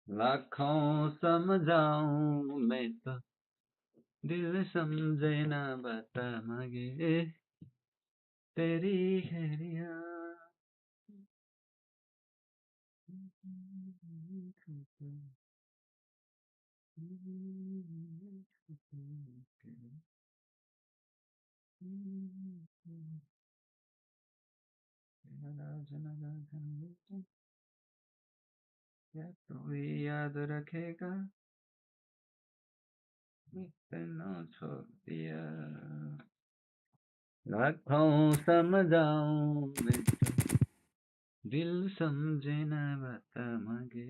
लाखों समझाऊं मैं तो दिल समझे ना बता मांगे तेरी खैरिया क्या तू याद रखेगा इतना छोड़ दिया लाखों समझाऊं मैं तो दिल समझे ना बता मांगे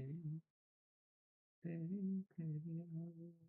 तेरी खैरिया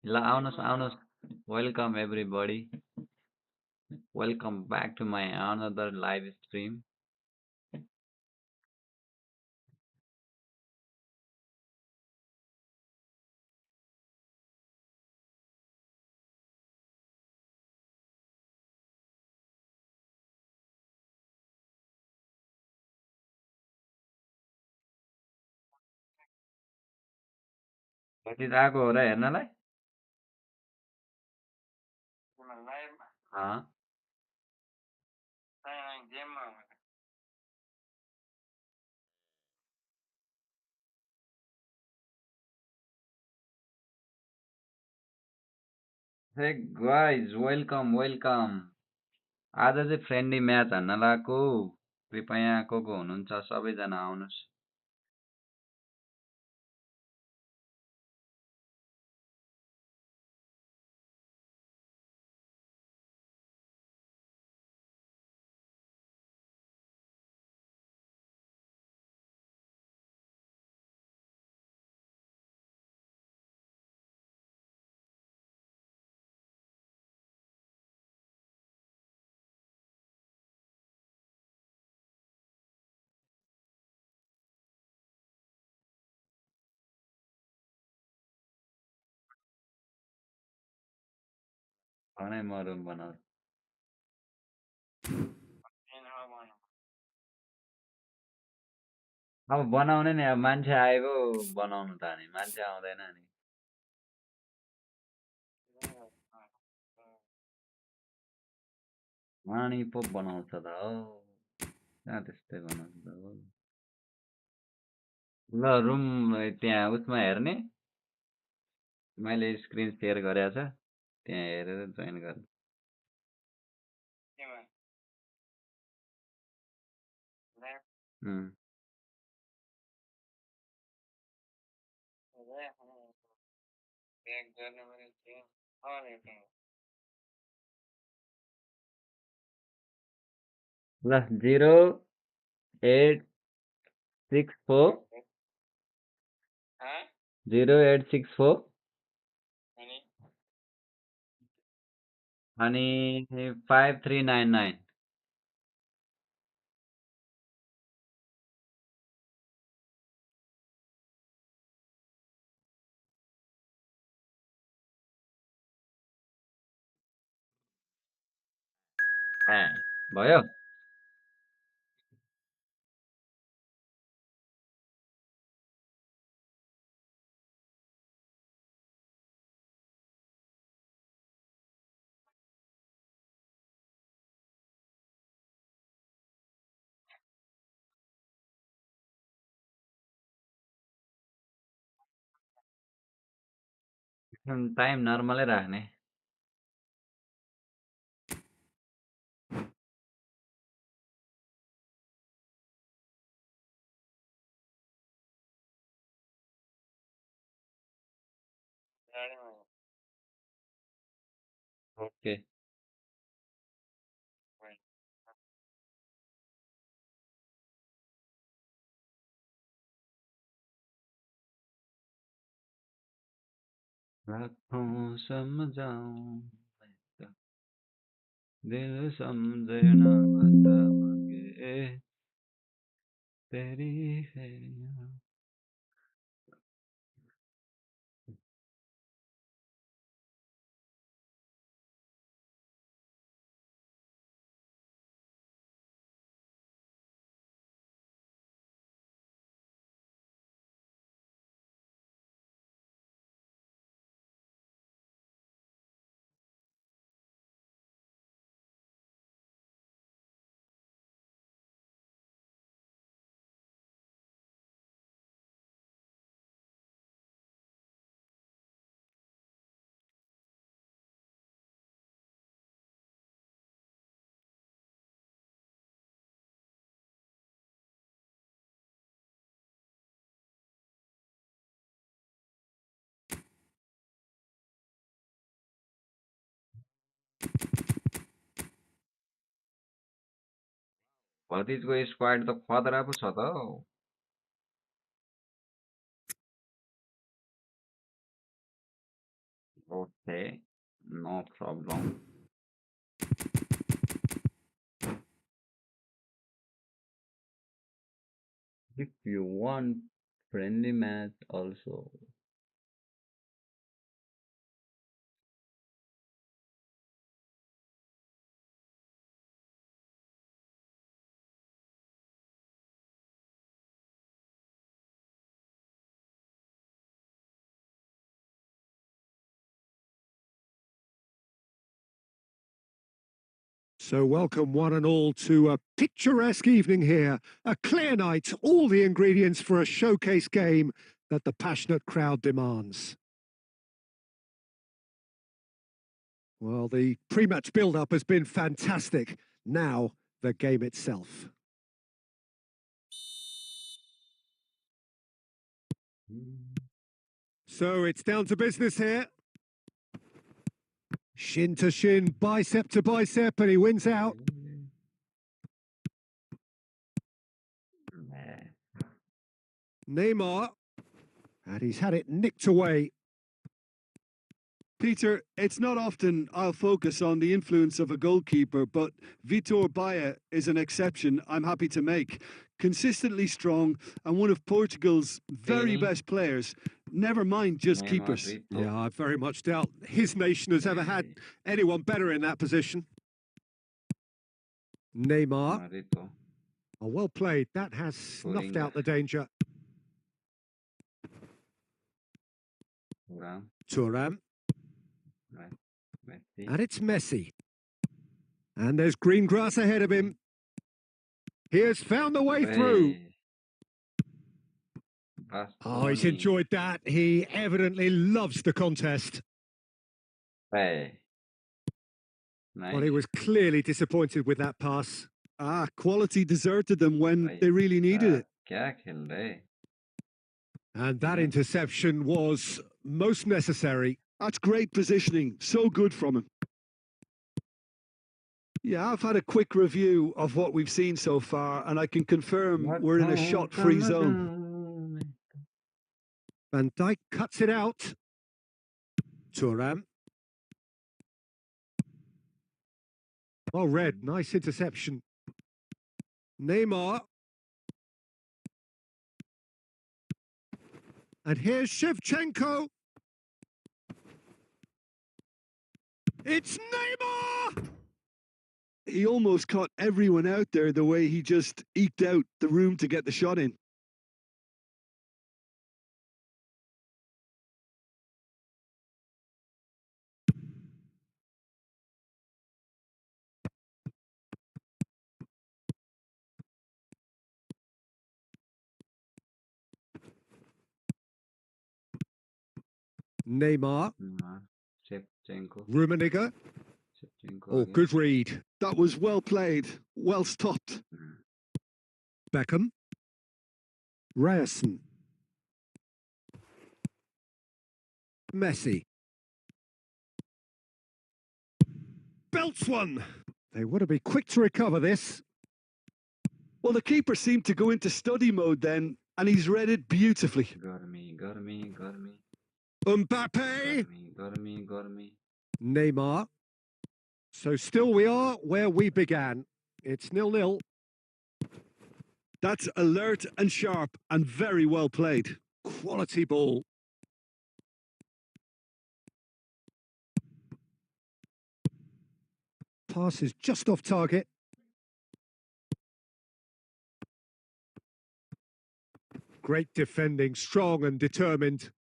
ल आउनुहोस् आउनुहोस् welcome everybody welcome back to my another live stream कति त आएको हो र हेर्नलाई हे गाइज वेलकम वेलकम आज चाहिँ फ्रेन्डली म्याच हान्न लगाएको कृपया को हुनुहुन्छ सबैजना आउनुहोस् भने म रुम बनाउँछु। अब बनाउने नि, अब मान्छे आएको बनाउनु त नि, मान्छे आउँदैन नि। वाणी पो बनाउँछ त हो, कहाँ त्यस्तै बनाउँछ त हो। ल रुम त्यहाँ उसमा हेर्ने, मैले स्क्रिन सेयर गरेको छ, त्यहाँ हेरेर जोइन गर। ल 0864 0864 अनि 5399। भयो। टाइम नर्मलै राख्ने। ओके। रातों समझाऊं दिल समझे ना बता मांगे तेरी है यहाँ। भतिजको स्क्वाड त खतरा पो छ त हौ। Okay, no problem. If you want friendly match also. So welcome one and all to a picturesque evening here, a clear night, all the ingredients for a showcase game that the passionate crowd demands. Well, the pre-match build-up has been fantastic. Now, the game itself. So it's down to business here. Shin to shin, bicep to bicep, and he wins out. Neymar, and he's had it nicked away. Peter, it's not often I'll focus on the influence of a goalkeeper, but Vitor Baia is an exception I'm happy to make. Consistently strong and one of Portugal's very best players. Never mind just keepers. Nemarito. Yeah, I very much doubt his nation has ever had anyone better in that position. Neymar. Nemarito. Oh, well played. That has snuffed out the danger. Thuram. Thuram. Messi. And it's Messi. And there's green grass ahead of him. He has found the way through. Oh, he's enjoyed that. He evidently loves the contest. Hey. Nice. Well, he was clearly disappointed with that pass. Quality deserted them when they really needed it. Kya khel rahe? And that interception was most necessary. That's great positioning. So good from him. Yeah, I've had a quick review of what we've seen so far, and I can confirm we're in a shot-free zone. Van Dijk cuts it out. Thuram. Well read, nice interception. Neymar. And here's Shevchenko. It's Neymar! He almost caught everyone out there the way he just eked out the room to get the shot in. Neymar. Shevchenko. Rummenigge. Oh, good read. That was well played, well stopped. Beckham. Ryerson. Messi. Belts one. They want to be quick to recover this. Well, the keeper seemed to go into study mode then, and he's read it beautifully. Got me. Mbappe. Got me. Neymar. So still we are where we began. It's 0-0. That's alert and sharp and very well played. Quality ball. Pass is just off target. Great defending, strong and determined.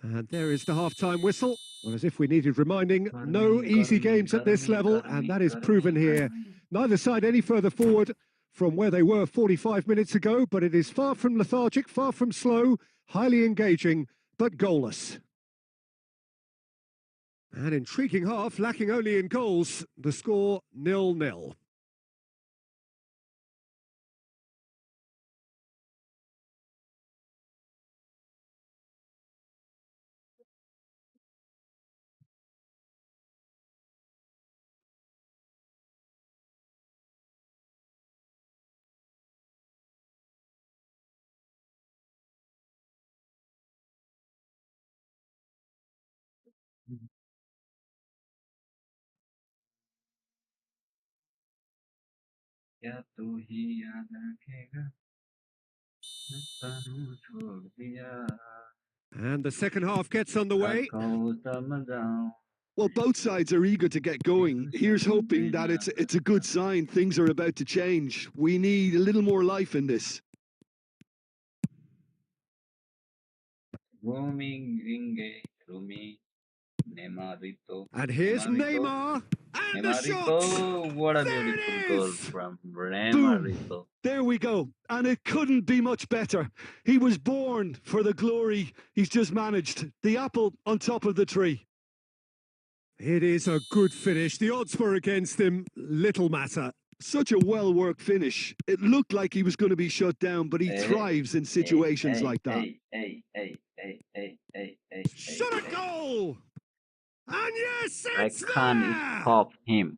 And there is the half-time whistle. Well, as if we needed reminding, no easy games at this level, and that is proven here. Neither side any further forward from where they were 45 minutes ago, but it is far from lethargic, far from slow, highly engaging, but goalless. An intriguing half, lacking only in goals. The score 0-0. क्या तू ही याद रखेगा तनु छोड़ दिया. And the second half gets underway. Well, both sides are eager to get going. Here's hoping that it's a good sign. Things are about to change. We need a little more life in this. And here's Neymar. And the shot! What a There beautiful it goal is! from Neymar. There we go. And it couldn't be much better. He was born for the glory he's just managed. The apple on top of the tree. It is a good finish. The odds were against him. Little matter. Such a well-worked finish. It looked like he was going to be shut down, but he thrives in situations like that. Shot a goal! And yes, I it's can't there! stop him.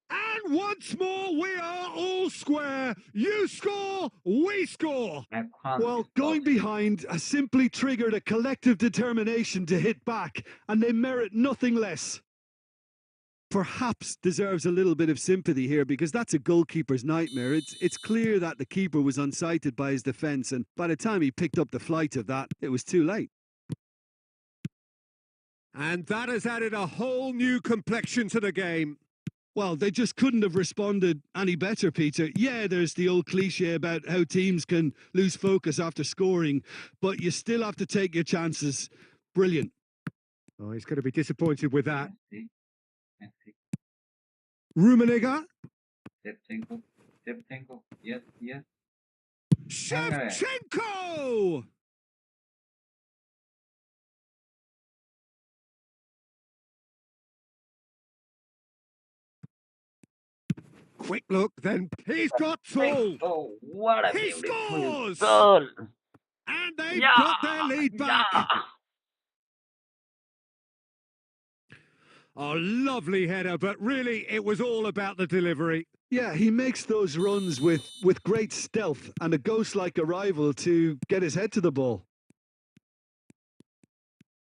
And once more, we are all square. You score, we score. Well, going behind has simply triggered a collective determination to hit back, and they merit nothing less. perhaps deserves a little bit of sympathy here because that's a goalkeeper's nightmare. It's clear that the keeper was unsighted by his defence, and by the time he picked up the flight of that, it was too late. And that has added a whole new complexion to the game. Well, they just couldn't have responded any better, Peter. Yeah, there's the old cliche about how teams can lose focus after scoring, but you still have to take your chances. Brilliant. Oh, he's going to be disappointed with that. Messi, Messi, Rummenigge. Shevchenko. Yes, yes. Shevchenko! Quick look, then he's got Tool. Oh, what a He beautiful scores! goal! And they've Yeah, got their lead back. yeah. A lovely header, but really it was all about the delivery. Yeah, he makes those runs with great stealth and a ghost-like arrival to get his head to the ball.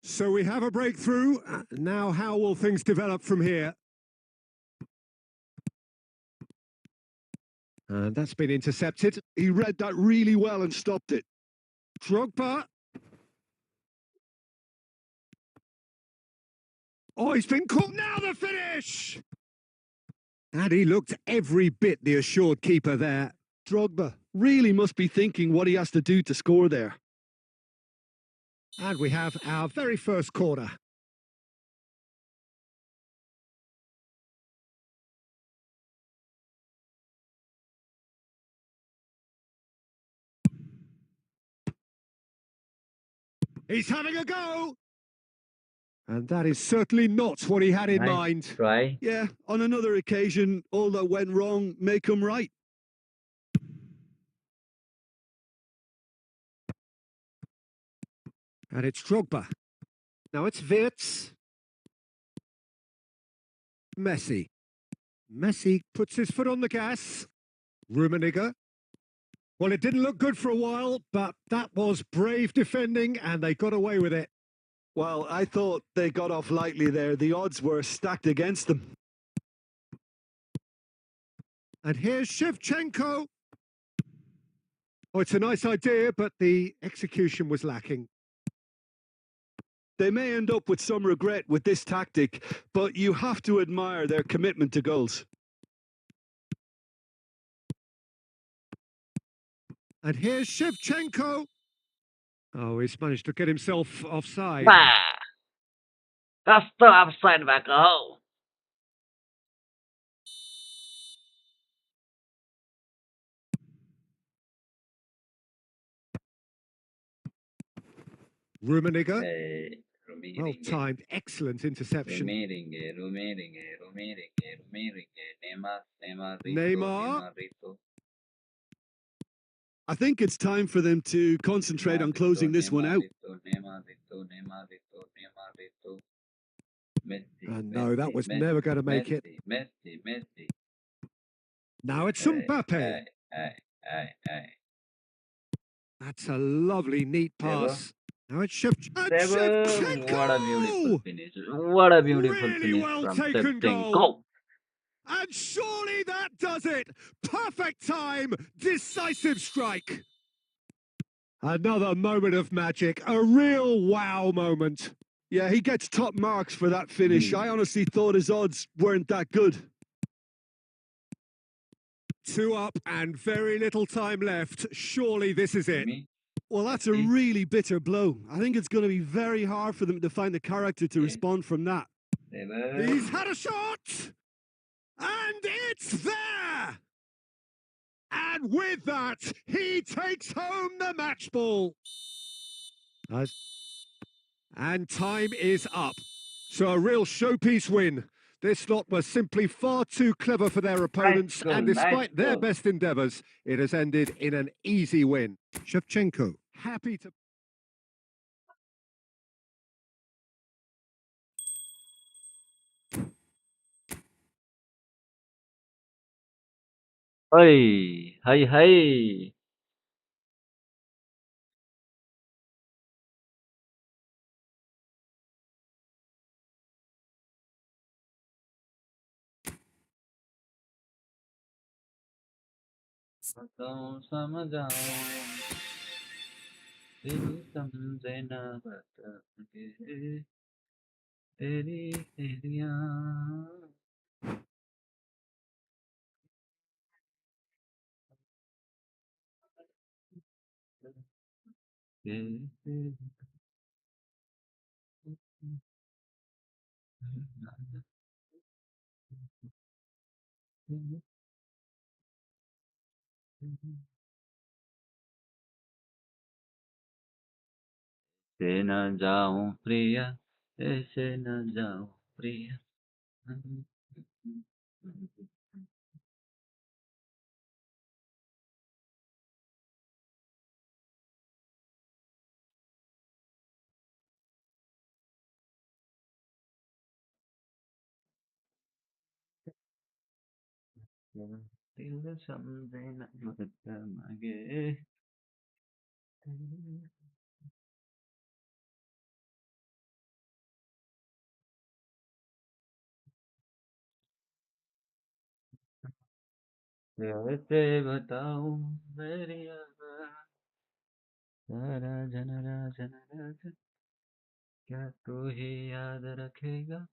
So we have a breakthrough. Now how will things develop from here? And that's been intercepted. He read that really well and stopped it. Drogba. Oh, he's been caught. Now the finish! And he looked every bit the assured keeper there. Drogba really must be thinking what he has to do to score there. And we have our very first corner. He's having a go! And that is certainly not what he had in Nice mind. try. Yeah, on another occasion, all that went wrong may come right. And it's Drogba. Now it's Wirtz. Messi. Messi puts his foot on the gas. Rummenigge. Well, it didn't look good for a while, but that was brave defending and they got away with it. Well, I thought they got off lightly there. The odds were stacked against them. And here's Shevchenko. Oh, it's a nice idea, but the execution was lacking. They may end up with some regret with this tactic, but you have to admire their commitment to goals. And here's Shevchenko. Oh, he's managed to get himself offside. Bah! That's the upside back goal. Rummenigge. Well Rummenigge, timed, excellent interception. Rummenigge, Neymar. Rito. I think it's time for them to concentrate on closing this one out. And no, that was never going to make it. Messi. Now it's Mbappe. Hey. That's a lovely, neat pass. Now it's Shevchenko. What a beautiful finish. What a beautiful Really finish well from taken Shevchenko. goal. And surely that does it. Perfect time, decisive strike. Another moment of magic, a real wow moment. Yeah, he gets top marks for that finish. I honestly thought his odds weren't that good. 2 up and very little time left. Surely this is it. Well, that's a really bitter blow. I think it's going to be very hard for them to find the character to respond from that. He's had a shot! And it's there! And with that, he takes home the match ball. And time is up. So a real showpiece win. This lot was simply far too clever for their opponents, and despite their best endeavours, it has ended in an easy win. Shevchenko, happy to... Hey. बताऊं समझाऊं दिल समझे ना बता के तेरी तेरियां ऐसे न जाऊं प्रिया ऐसे न जाऊं प्रिया दिल समझे ना बता मांगे कैसे बताऊं मेरी याद सारा जनरा जनरा क्या तू ही याद रखेगा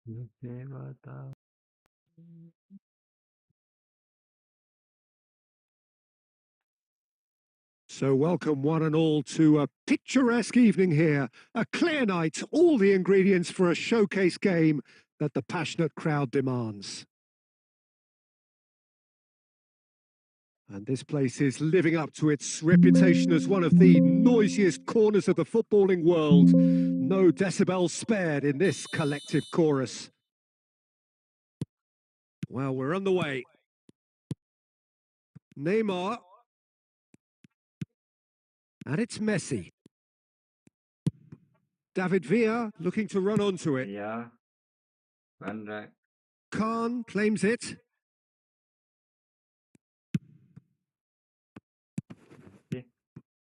मुझे बता So welcome one and all to a picturesque evening here. A clear night, all the ingredients for a showcase game that the passionate crowd demands. And this place is living up to its reputation as one of the noisiest corners of the footballing world. No decibels spared in this collective chorus. Well, we're on the way. Neymar. And it's Messi. David Villa looking to run onto it. Yeah, Van Dijk. Khan claims it.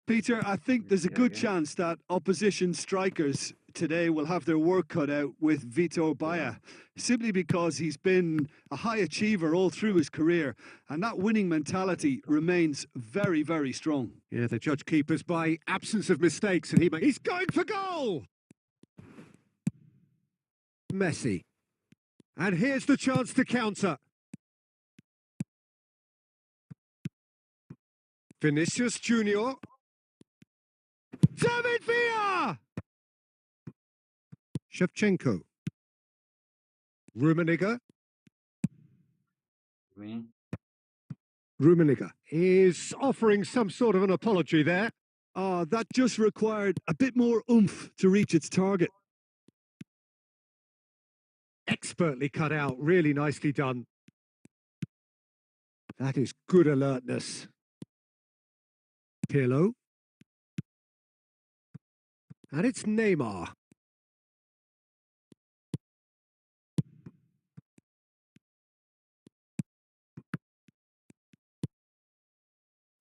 Peter, I think there's a Yeah, good again. chance that opposition strikers today will have their work cut out with Vitor Baia, simply because he's been a high achiever all through his career, and that winning mentality remains very, very strong. Yeah, the judge keepers by absence of mistakes, and he's going for goal! Messi. And here's the chance to counter. Vinicius Junior. David Villa! Shevchenko. Rummenigge. Me. Rummenigge is offering some sort of an apology there. That just required a bit more oomph to reach its target. Expertly cut out, really nicely done. That is good alertness. Pirlo. And it's Neymar.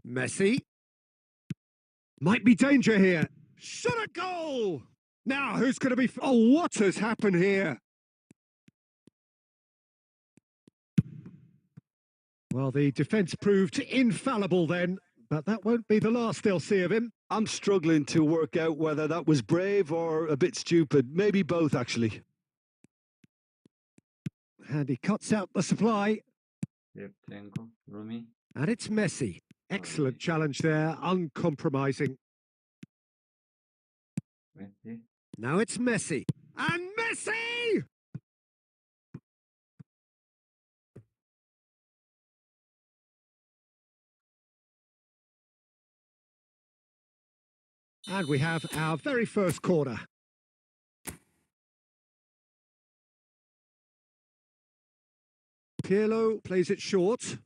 Messi. Might be danger here. Shot a goal! Now, who's going to be... Oh, what has happened here? Well, the defence proved infallible then, but that won't be the last they'll see of him. I'm struggling to work out whether that was brave or a bit stupid. Maybe both, actually. And he cuts out the supply. Shevchenko. Rumi. And it's Messi. Excellent challenge there, uncompromising. Messi. Now it's Messi. And Messi! And we have our very first corner. Pirlo plays it short.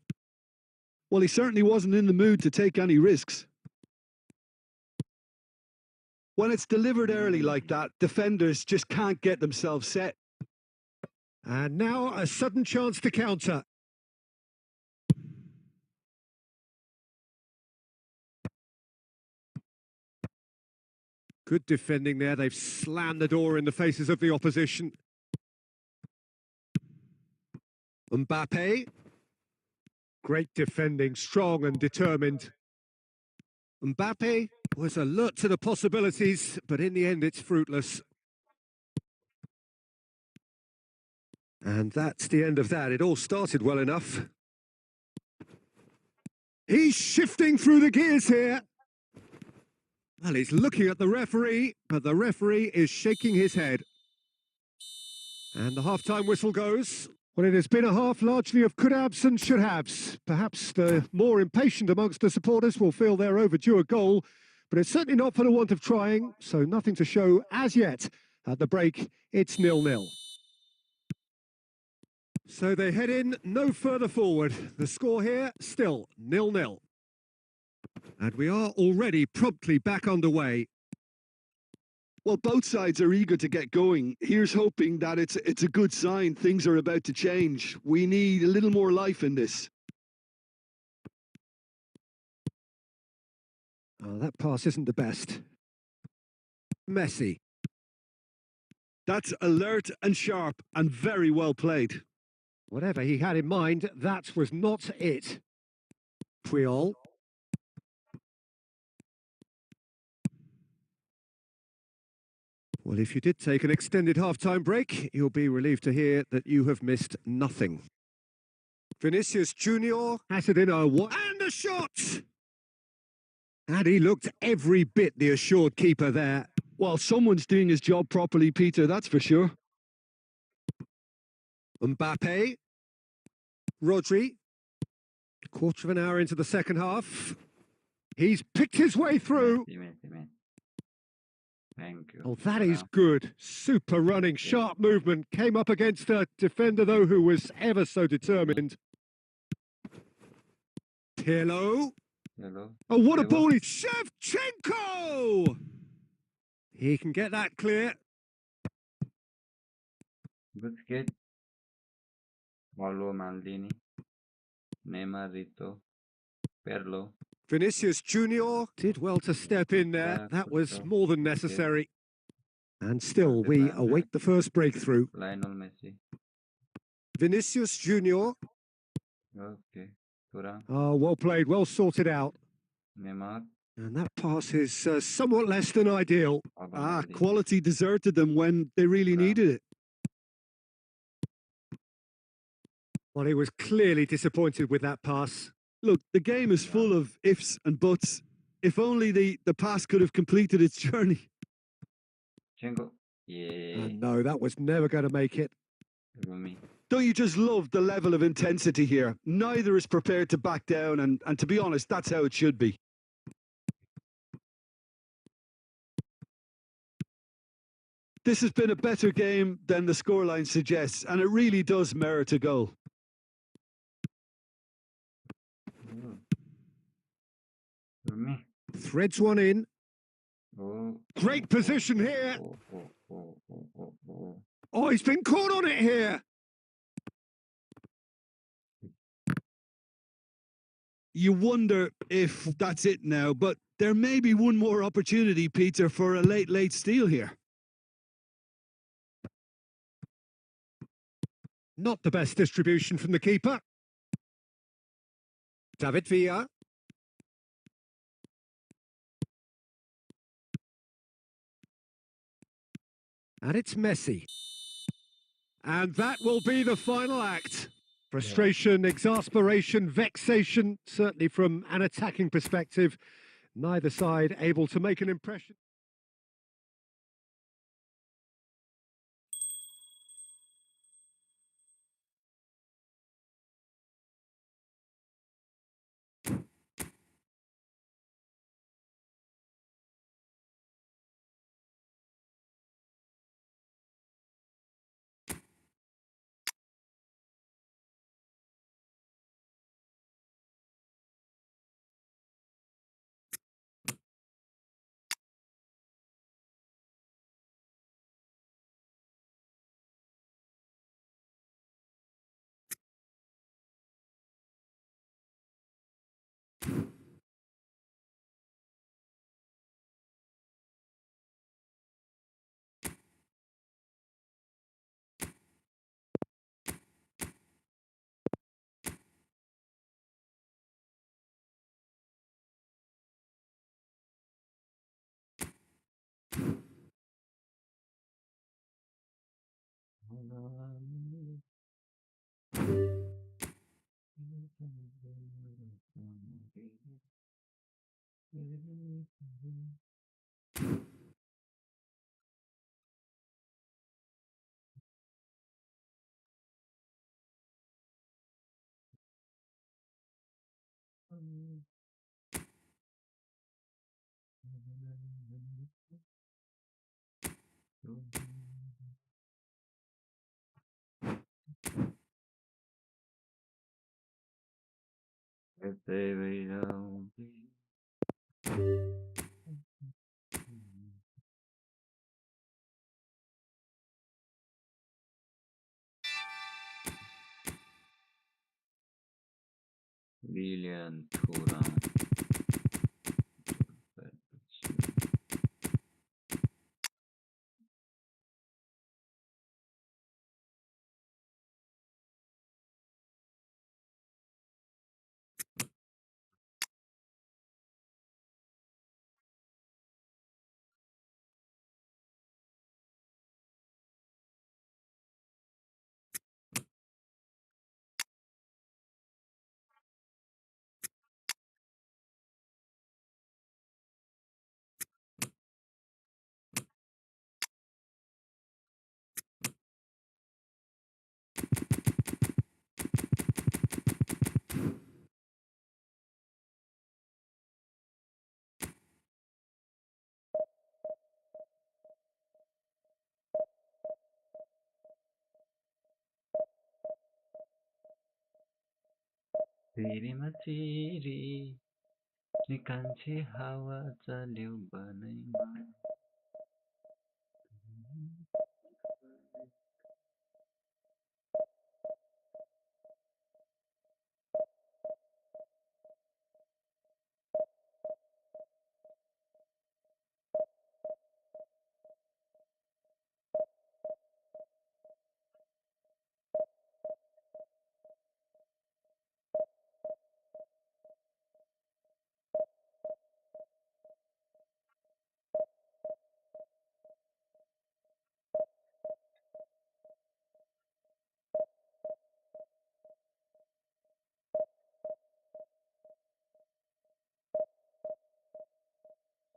Well, he certainly wasn't in the mood to take any risks. When it's delivered early like that, defenders just can't get themselves set. And now a sudden chance to counter. Good defending there. They've slammed the door in the faces of the opposition. Mbappe. Great defending, strong and determined. Mbappe was alert to the possibilities, but in the end it's fruitless. And that's the end of that. It all started well enough. He's shifting through the gears here. Well, he's looking at the referee, but the referee is shaking his head. And the half-time whistle goes. Well, it has been a half largely of could-haves and should-haves. Perhaps the more impatient amongst the supporters will feel they're overdue a goal, but it's certainly not for the want of trying, so nothing to show as yet. At the break, it's 0-0. So they head in no further forward. The score here, still 0-0. And we are already promptly back underway. Well, both sides are eager to get going. Here's hoping that it's a good sign. Things are about to change. We need a little more life in this. Oh, that pass isn't the best. Messi. That's alert and sharp and very well played. Whatever he had in mind, that was not it. Puyol. Well, if you did take an extended half-time break, you'll be relieved to hear that you have missed nothing. Vinicius Junior has it in and a shot! And he looked every bit the assured keeper there. Well, someone's doing his job properly, Peter, that's for sure. Mbappe. Rodri. Quarter of an hour into the second half. He's picked his way through. Messi. Thank you. Oh, that is good. Super running, sharp movement. Came up against a defender, though, who was ever so determined. Pirlo. Hello. Oh, what a ball! It's Shevchenko! He can get that clear. Busquets. Paulo Maldini. Neymar Rito. Pirlo. Vinicius Junior did well to step in there. That was more than necessary. And still, we await the first breakthrough. Lionel Messi. Vinicius Junior. Okay. Thuram. Oh, well played, well sorted out. Neymar. And that pass is somewhat less than ideal. Paulo Maldini. Quality deserted them when they really needed it. Well, he was clearly disappointed with that pass. Look, the game is full of ifs and buts. If only the pass could have completed its journey. Shevchenko. Yeah. No, that was never going to make it. Rumi. Don't you just love the level of intensity here? Neither is prepared to back down, and to be honest, that's how it should be. This has been a better game than the scoreline suggests, and it really does merit a goal. Threads one in. Oh, Great position here. Oh, he's been caught on it here. You wonder if that's it now, but there may be one more opportunity, Peter, for a late steal here. Not the best distribution from the keeper. David Villa. And it's Messi. And that will be the final act. Frustration, exasperation, vexation, certainly from an attacking perspective. Neither side able to make an impression. Brilliant Thuram. फेरिमा चिरी निकान्छे हावा चल्यो बनैमा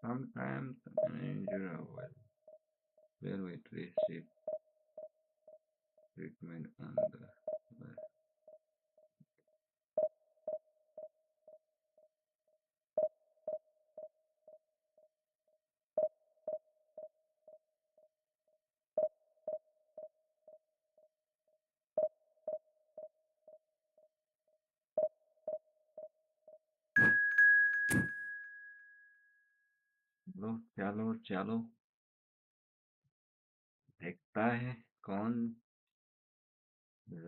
Sometimes the manager will receive Treatment and चलो चलो चलो देखता है कौन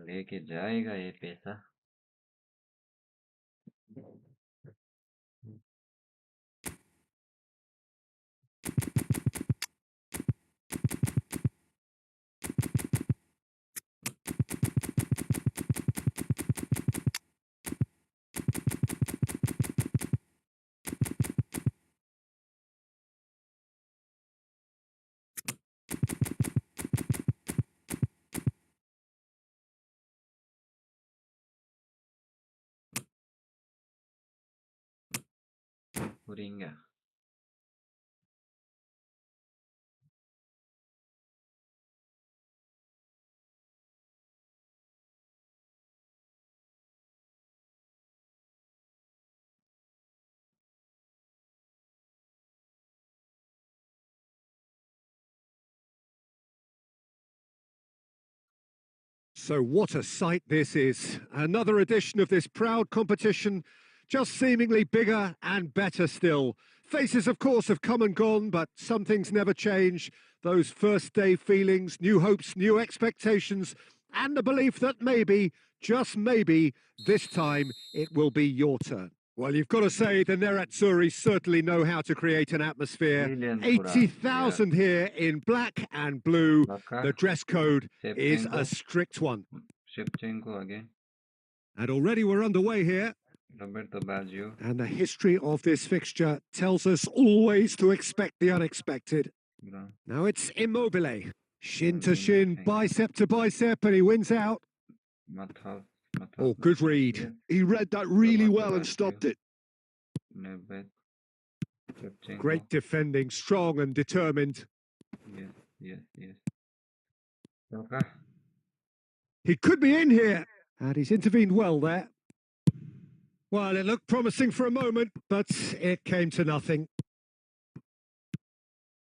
लेके जाएगा ये पैसा। Puringa. So what a sight this is. Another edition of this proud competition, just seemingly bigger and better still. Faces, of course, have come and gone, but some things never change. Those first day feelings, new hopes, new expectations, and the belief that maybe, just maybe, this time it will be your turn. Well, you've got to say the Nerazzurri certainly know how to create an atmosphere. Brilliant, 80,000 here in black and blue. Laka. The dress code is Shevchenko. a strict one. Shevchenko again. And already we're underway here. Roberto Baggio. And the history of this fixture tells us always to expect the unexpected. No. Now it's Immobile. Shin to shin, bicep to bicep, and he wins out. Matthaus. Oh, good read. Yes. He read that really Roberto well and Baggio. stopped it. Nedved. Shevchenko. Great defending, strong and determined. Yes. Laka. He could be in here. And he's intervened well there. Well, it looked promising for a moment, but it came to nothing.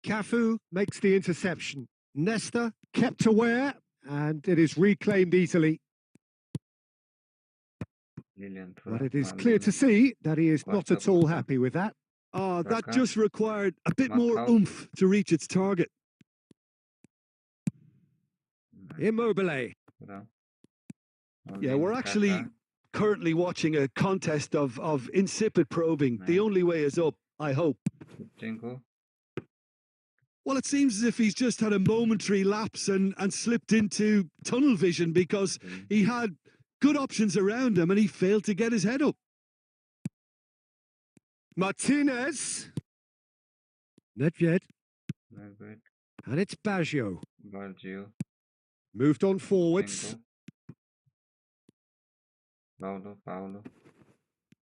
Cafu makes the interception. Nesta kept aware, and it is reclaimed easily. Brilliant. But it is clear to see that he is not at all happy with that. That Raka. just required a bit more Matthaus. oomph to reach its target. Immobile. Yeah, we're actually currently watching a contest of insipid probing. The only way is up, I hope. Shevchenko. Well, it seems as if he's just had a momentary lapse and slipped into tunnel vision because he had good options around him and he failed to get his head up. Martinez. Nedved. Nedved. And it's Baggio. Baggio. Moved on forwards. Shevchenko. Paulo.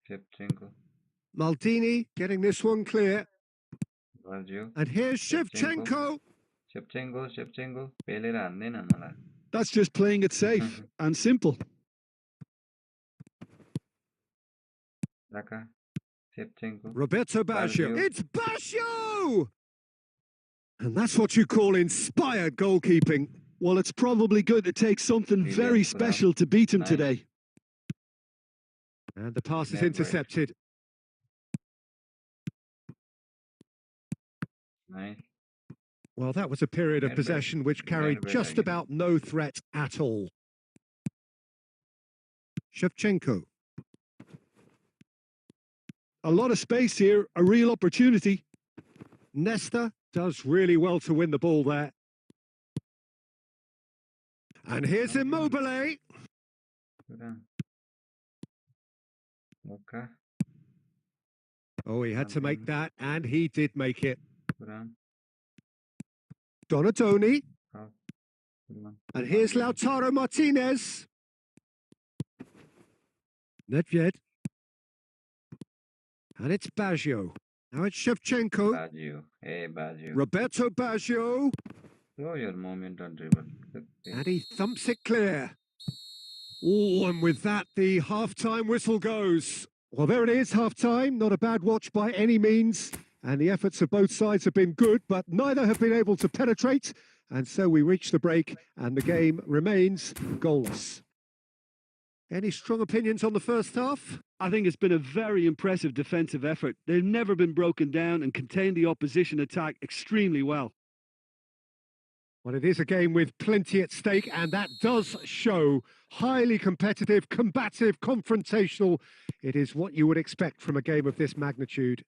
Shevchenko. Maldini getting this one clear. Baggio. And here's Shevchenko. Shevchenko. Pelera andena nala. That's just playing it safe and simple. Laka. Shevchenko. Roberto Baggio. Baggio. It's Baggio! And that's what you call inspired goalkeeping. Well, it's probably going to take something Brilliant, very special to beat him Nice. today. And the pass is Nedved. intercepted. Nice. Well, that was a period of Nedved. possession which carried Nedved just again. about no threat at all. Shevchenko. A lot of space here, a real opportunity. Nesta does really well to win the ball there. And here's Immobile. Laka. Oh, he had to make that, and he did make it. Turan. Donatoni. Turan. And here's Lautaro Martinez. Nedved. And it's Baggio. Now it's Shevchenko. Baggio. Hey, Baggio. Roberto Baggio. Slow your moment on dribble. Okay. And he thumps it clear. Oh, and with that, the half-time whistle goes. Well, there it is, half-time. Not a bad watch by any means. And the efforts of both sides have been good, but neither have been able to penetrate. And so we reach the break, and the game remains goalless. Any strong opinions on the first half? I think it's been a very impressive defensive effort. They've never been broken down and contained the opposition attack extremely well. Well, it is a game with plenty at stake, and that does show. Highly competitive, combative, confrontational. It is what you would expect from a game of this magnitude.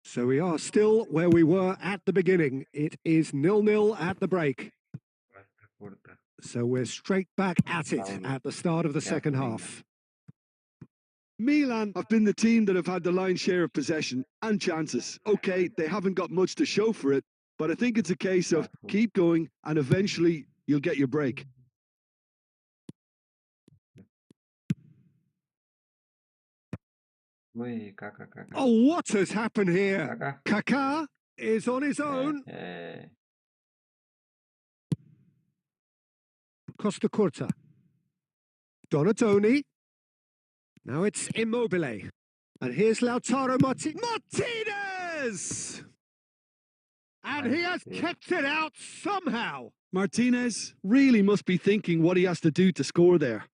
So we are still where we were at the beginning. It is 0-0 at the break. So we're straight back at it at the start of the second half. Milan have been the team that have had the lion's share of possession and chances. Okay, they haven't got much to show for it, but I think it's a case of keep going and eventually you'll get your break. Oh, what has happened here? Kaká is on his own. Costa Curta. Donatoni. Now it's Immobile. And here's Lautaro Martinez! And he has kept it out somehow. Martinez really must be thinking what he has to do to score there.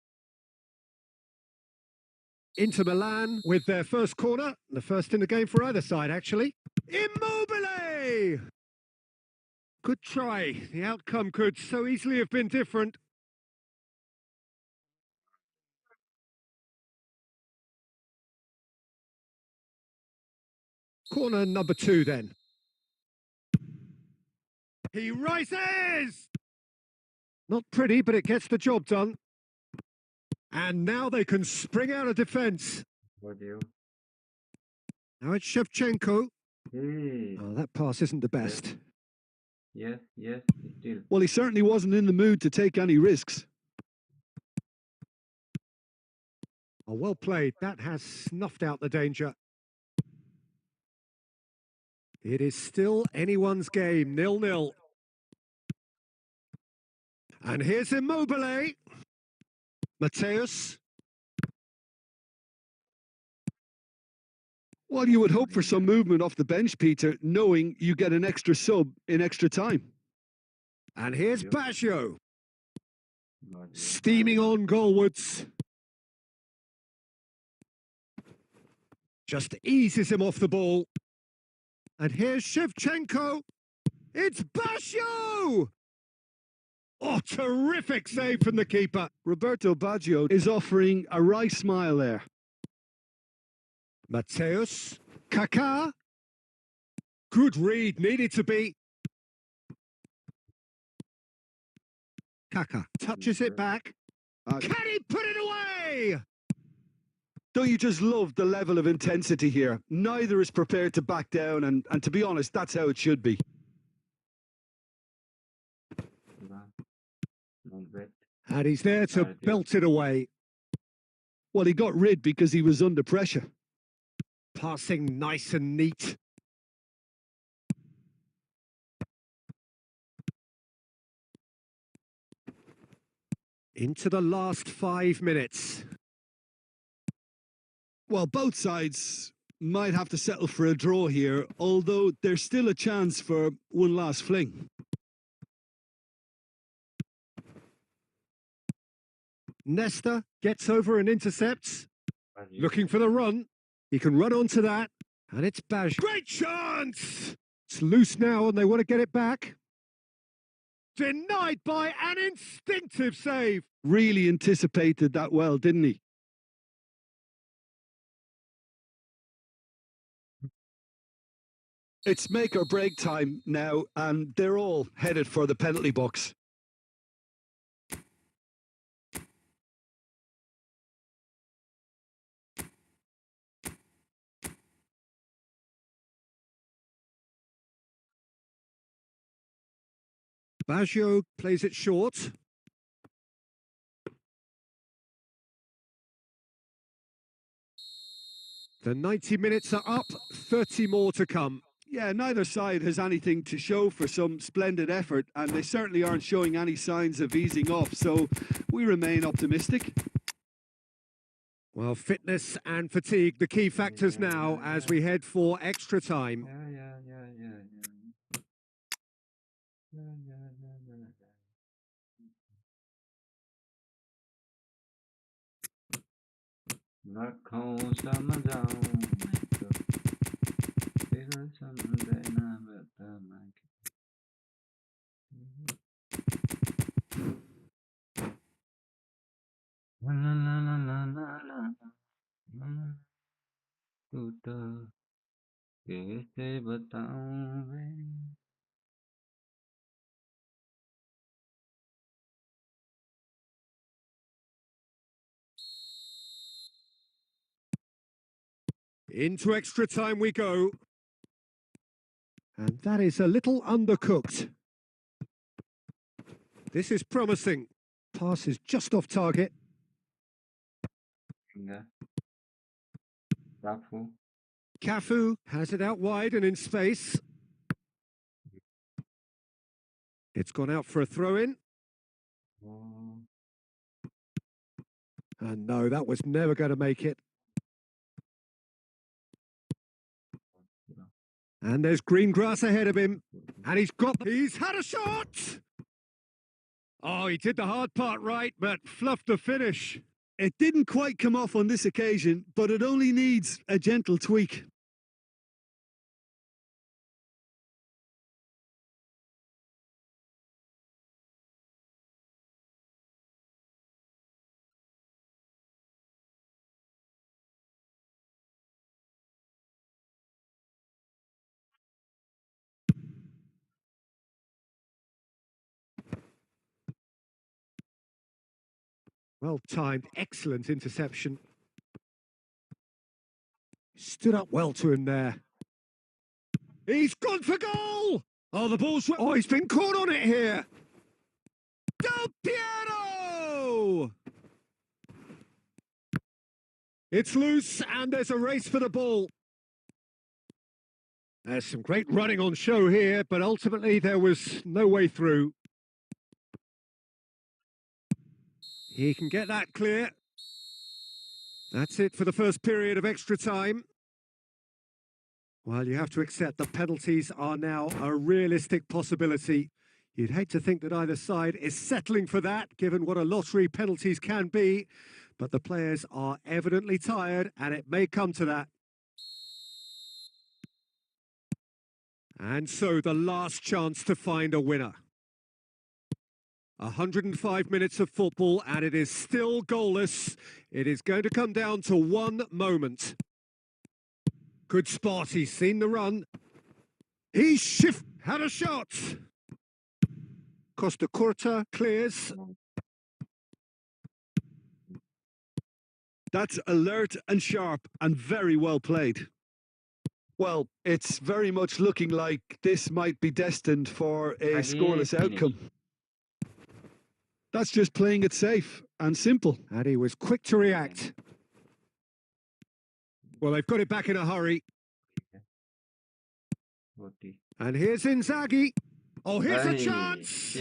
Inter Milan with their first corner, the first in the game for either side, actually. Immobile! Good try. The outcome could so easily have been different. Corner number 2 then. He rises! Not pretty, but it gets the job done. And now they can spring out of defence. Now it's Shevchenko. Oh, that pass isn't the best. Yes, still. Well, he certainly wasn't in the mood to take any risks. Oh, well played. That has snuffed out the danger. It is still anyone's game, 0-0. And here's Immobile. Mateus. Well, you would hope for some movement off the bench, Peter, knowing you get an extra sub in extra time. And here's Baggio. Steaming on goalwards. Just eases him off the ball. And here's Shevchenko. It's Baggio! Oh, terrific save from the keeper. Roberto Baggio is offering a wry smile there. Mateus. Kaká. Good read, needed to be. Kaká touches it back. Can he put it away? Don't you just love the level of intensity here? Neither is prepared to back down, and to be honest, that's how it should be. And he's there to belt it away. Well, he got rid because he was under pressure. Passing nice and neat. Into the last 5 minutes. Well, both sides might have to settle for a draw here, although there's still a chance for one last fling. Nesta gets over and intercepts. Looking for the run. He can run onto that. And it's Baggio. Great chance! It's loose now and they want to get it back. Denied by an instinctive save. Really anticipated that well, didn't he? It's make or break time now, and they're all headed for the penalty box. Baggio plays it short. The 90 minutes are up, 30 more to come. Yeah, neither side has anything to show for some splendid effort, and they certainly aren't showing any signs of easing off, so we remain optimistic. Well, fitness and fatigue, the key factors now as we head for extra time. लाखौं समझाऊं मैं तो तेरा समझना बता मैं ला ला ला ला ला ला ला तू तो कैसे बताऊं मैं Into extra time we go. And that is a little undercooked. This is promising. Pass is just off target. Finger. Rafu. Cafu has it out wide and in space. It's gone out for a throw-in. Oh. And no, that was never going to make it. And there's green grass ahead of him. And he's had a shot! Oh, he did the hard part right, but fluffed the finish. It didn't quite come off on this occasion, but it only needs a gentle tweak. Well timed, excellent interception. Stood up well to him there. He's gone for goal! Oh, the ball's... Oh, he's been caught on it here! Del Piero! It's loose, and there's a race for the ball. There's some great running on show here, but ultimately there was no way through. He can get that clear. That's it for the first period of extra time. Well, you have to accept that penalties are now a realistic possibility. You'd hate to think that either side is settling for that, given what a lottery penalties can be. But the players are evidently tired, and it may come to that. And so the last chance to find a winner. 105 minutes of football, and it is still goalless. It is going to come down to one moment. Good spot, he's seen the run. Had a shot. Costa Curta clears. That's alert and sharp and very well played. Well, it's very much looking like this might be destined for a scoreless outcome. That's just playing it safe and simple. And he was quick to react. Well, they've got it back in a hurry. And here's Inzaghi. Oh, here's a chance!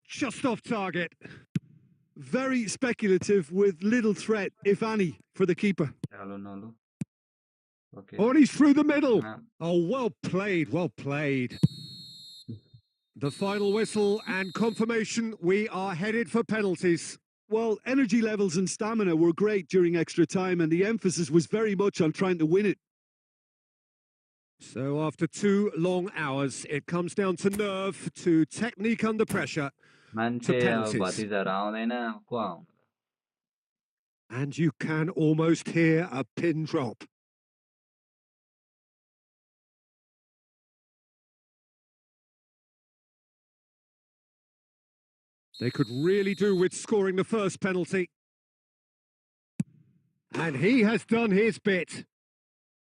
Just off target. Very speculative with little threat, if any, for the keeper. Okay. Oh, and he's through the middle. Oh, well played, well played. The final whistle and confirmation, we are headed for penalties. Well, energy levels and stamina were great during extra time, and the emphasis was very much on trying to win it. So after 2 long hours, it comes down to nerve, to technique under pressure, to penalties. And you can almost hear a pin drop. They could really do with scoring the first penalty. And he has done his bit.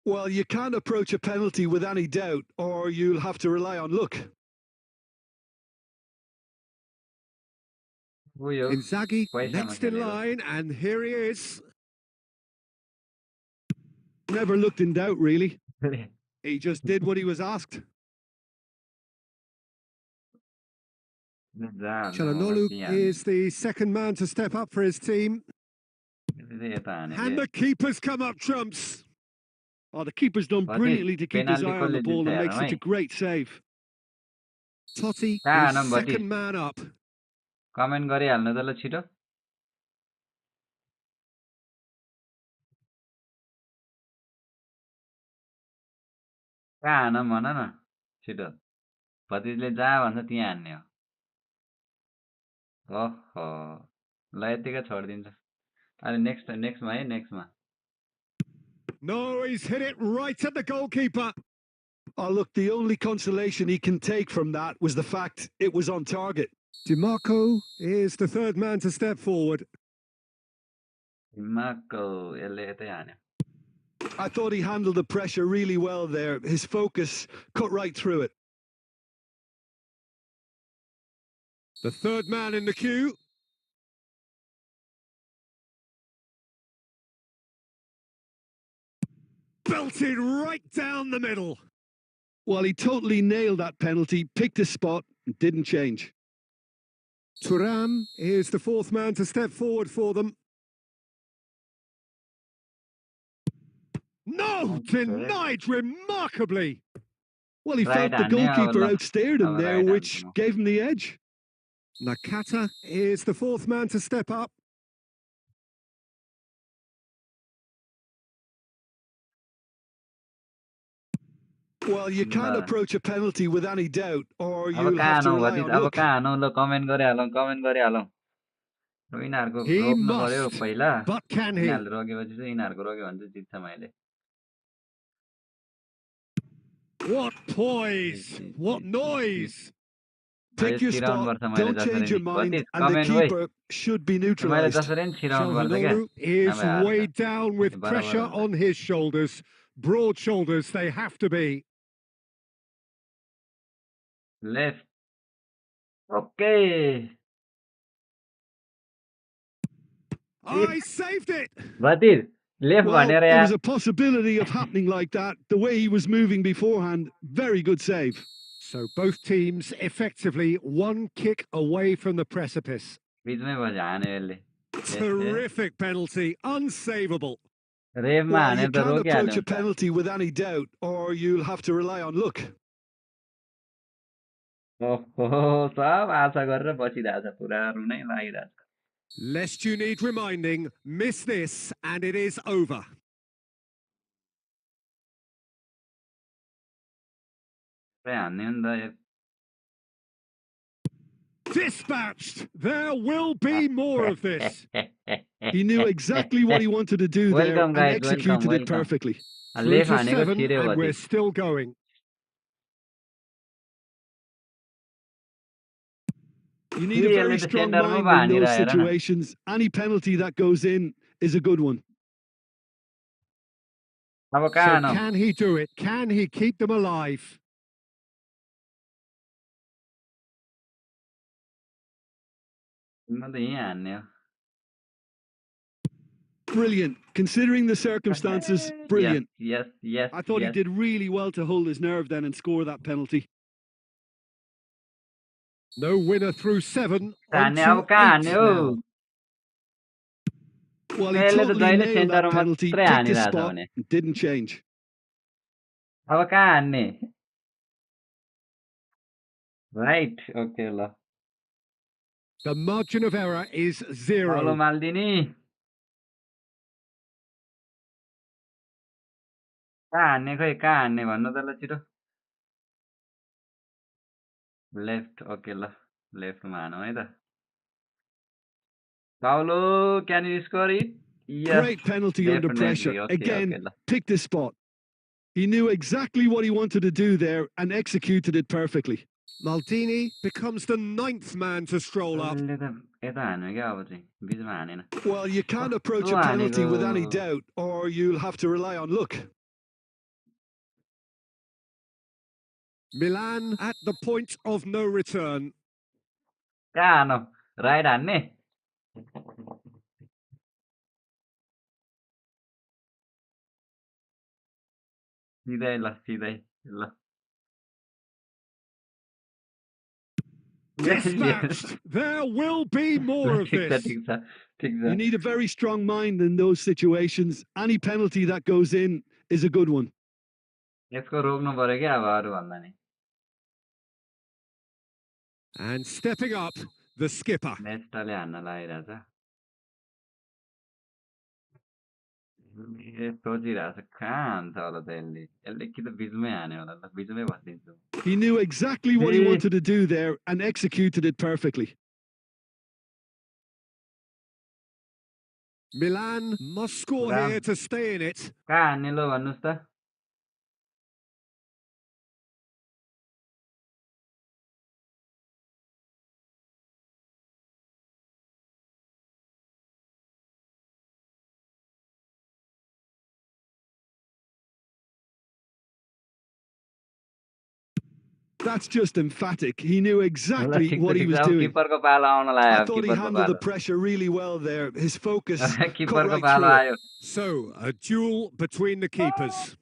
Well, you can't approach a penalty with any doubt, or you'll have to rely on luck. Inzaghi next in line, and here he is. Never looked in doubt, really. He just did what he was asked. Chalanolu is the second man to step up for his team. And the keeper's come up trumps. Oh, the keeper's done brilliantly to keep his eye on the ball and make such a great save. Totti is second man up. Comment गरिहाल्नु त ल छिटो कहाँ हान भन न छिटो भतिजले जहाँ भन्छ त्यहाँ हान्ने हो ओहो ल यतिकै छोडिदिन्छु अहिले नेक्स्टमा है नेक्स्टमा No, he's hit it right at the goalkeeper. Oh, look, the only consolation he can take from that was the fact it was on target. DiMarco is the third man to step forward. दिमागको यसले यतै हान्यो I thought he handled the pressure really well there. His focus cut right through it. The third man in the queue. Belted right down the middle. Well, he totally nailed that penalty, picked a spot, and didn't change. Thuram is the fourth man to step forward for them. No, denied remarkably. Well, he felt the goalkeeper outstared him there, which gave him the edge. Nakata is the fourth man to step up. Well, you can't approach a penalty with any doubt, or you'll have to rely on luck. He must, but can he? What poise! What noise! Pick your spot, don't change your mind, and the keeper should be neutralised. Chalanolu is weighed down with pressure on his shoulders. Broad shoulders they have to be. Left. Okay. I saved it! Batir, left Well, भनेर there यार was a possibility of happening like that. The way he was moving beforehand, very good save. So both teams effectively one kick away from the precipice. बिचमै बज्यो हान्यो यसले Terrific penalty, unsavable. रेफमा Well, हानेर you त can't approach a रोकिहाल्यो penalty with any doubt, or you'll have to rely on luck. ओहो सब आशा गरेर बसिरहेछ पुरा रुनै लागिरहेछ Lest you need reminding, miss this and it is over. हान्ने हो नि Dispatched! There will be more of this. He knew exactly what he wanted to do there Welcome, and guys, executed welcome. it perfectly. Through left to हानेको 7 छिर्यो and we're भति still going. You need a very strong mind in those situations. Any penalty that goes in is a good one. अब So कहाँ न can he do it? Can he keep them alive? म त यहीँ हान्ने हो Brilliant. Considering the circumstances, brilliant. Yes. I thought he did really well to hold his nerve then and score that penalty. No winner through 7. On हान्ने अब to कहाँ 8 हान्ने हो now. Well, he Pele त totally जहिले nailed that सेन्टरमा penalty, मात्रै picked his हानिरहेछ spot, भने didn't change. अब कहाँ हान्ने राइट ओके ल The margin of error is 0. औलो माल्दिनी कहाँ हान्ने खोइ कहाँ हान्ने भन्नु त ल छिटो लेफ्ट ओके ल लेफ्टमा हानौँ है त Paulo, can you score it? Yes, Great penalty under pressure. definitely. Okay, Again, okay. picked his spot. He knew exactly what he wanted to do there and executed it perfectly. Maldini becomes the 9th man to stroll up. अहिले त यता हान्यो क्या अब चाहिँ बिचमा हानेन Well, you can't approach a Kस्तो penalty with any हानेको? doubt, or you'll have to rely on luck. Milan at the point of no return. कहाँ हानौ right हान्ने सिधै ल सिधै ल yes yes Dispatched. There will be more ल of ठिक छ this. ठिक छ ठिक You छ need a very strong mind in those situations. Any penalty that goes in is a good one. यसको रोक्नु पर्यो क्या अब अरू भन्दा नि And stepping up, the skipper. नेस्टाले हान्न लागिरहेछ सोचिरहेको छ कहाँ हान्छ होला त यसले यसले कि त बिचमै हान्यो होला ल बिचमै बसिदिन्छु He knew exactly what he wanted to do there and executed it perfectly. Milan must score Ram. here to stay in it. कहाँ हान्ने लो भन्नुहोस् त That's just emphatic. He knew ल exactly ठिक what छ he ठिक was छ अब doing. किपरको पालो आउन I लाग्यो thought he किपरको handled the पालो pressure really well there. His focus got किपरको right पालो through it. आयो So, a duel between the keepers.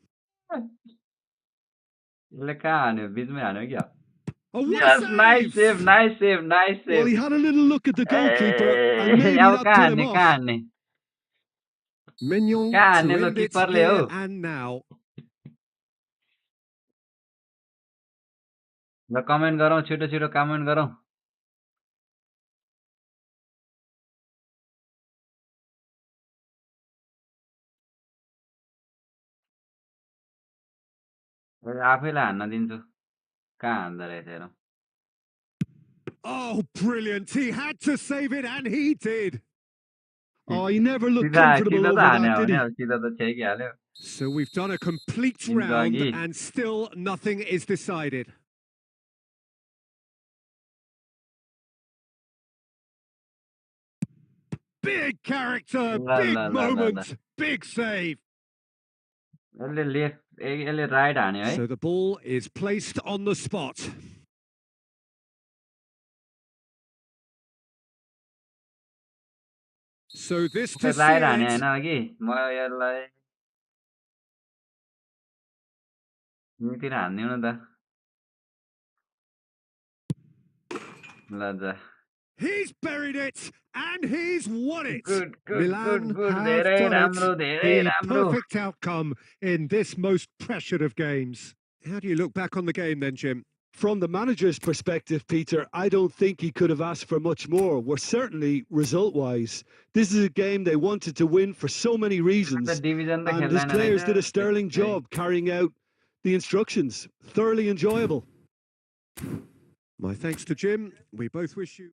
यसले कहाँ हान्यो बिचमै हान्यो क्या Oh, what Yes, a nice save! save, nice save, nice Well, save. he had a little look at the goalkeeper and maybe अब that कहाँ put him हान्ने off. कहाँ हान्ने Mignon कहाँ to हान्ने ल end it किपरले here हो and now. ल कमेन्ट गरौँ छिटो छिटो कमेन्ट गरौँ आफैलाई हान्न दिन्छु कहाँ हान्दो रहेछ हेरौँ Oh, brilliant. He had to save it and he did. Oh, he never looked सिधा comfortable सिधा त over हान्यो that, did भने he? अब सिधा त छेकिहाल्यो So we've done a complete Into round Agi. and still nothing is decided. Big character, ल big ल ल ल ल moment, big save. यसले लेफ्ट यसले राइट हान्यो है So the ball is placed on the spot. So this to right seal हान्यो it. होइन अघि म यसलाई यहीँतिर हानिदिउँ न त ल जा He's buried it and he's won it. Good good good Milan good have धेरै done राम्रो it. धेरै The राम्रो perfect outcome in this most pressured of games. How do you look back on the game then, Jim? From the manager's perspective, Peter, I don't think he could have asked for much more. We're certainly result-wise. This is a game they wanted to win for so many reasons, division त and his खेल्दैन players did a रहेछ sterling job carrying out the instructions. Thoroughly enjoyable. My thanks to Jim. We both wish you...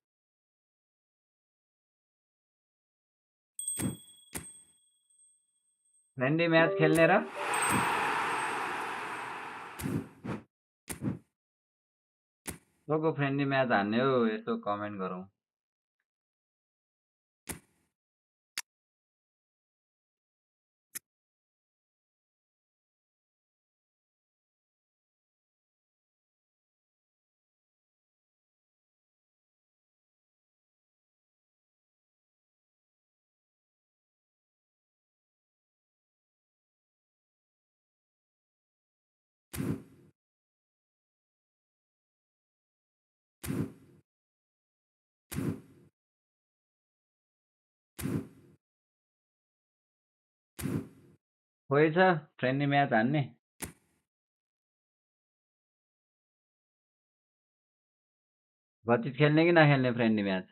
friendly match खेल्ने र को friendly match हान्ने हो यसो comment गरौँ कोही छ friendly match हान्ने भचित खेल्ने कि नखेल्ने फ्रेन्डली म्याच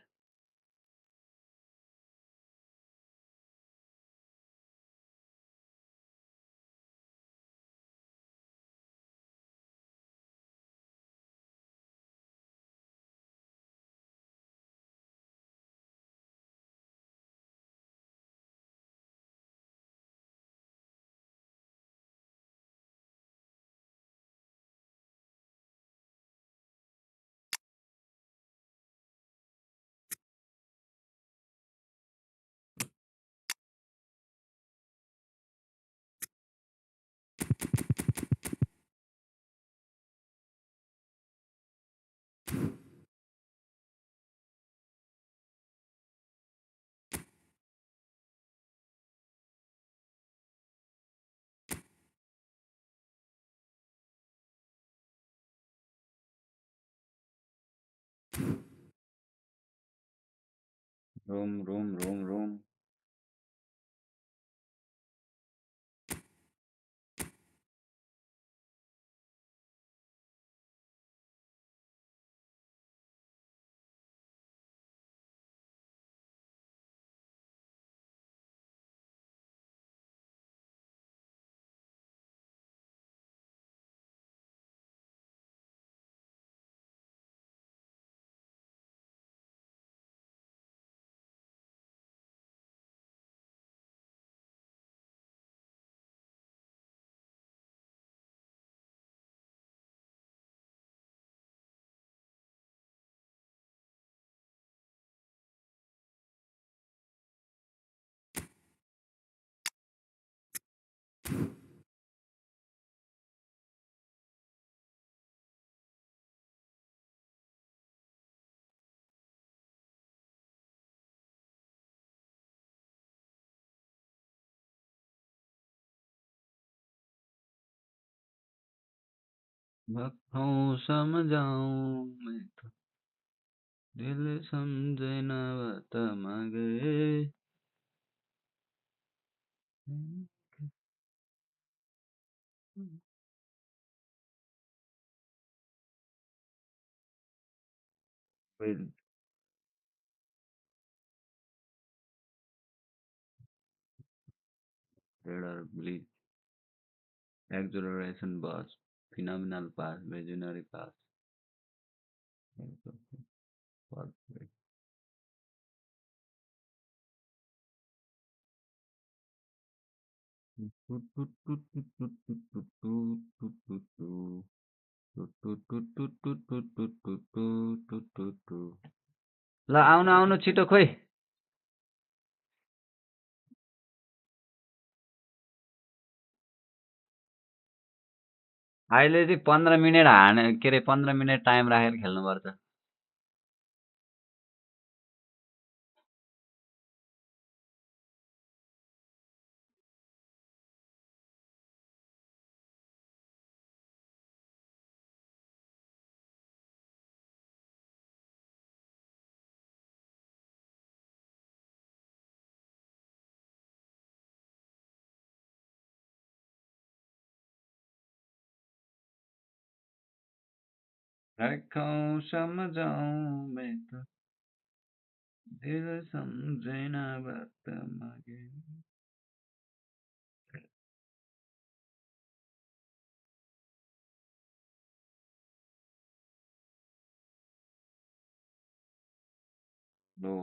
Room. भक्तों समझाऊं मैं तो दिल समझे ना बात मांगे Will radar bleed acceleration burst phenomenal pass visionary pass perfect ल आउनु आउनु छिटो खोइ अहिले चाहिँ 15 मिनेट के अरे 15 मिनेट टाइम राखेर खेल्नुपर्छ राखौं सम्झाऊं मैं तो दिल सम्झेन बात मागे लो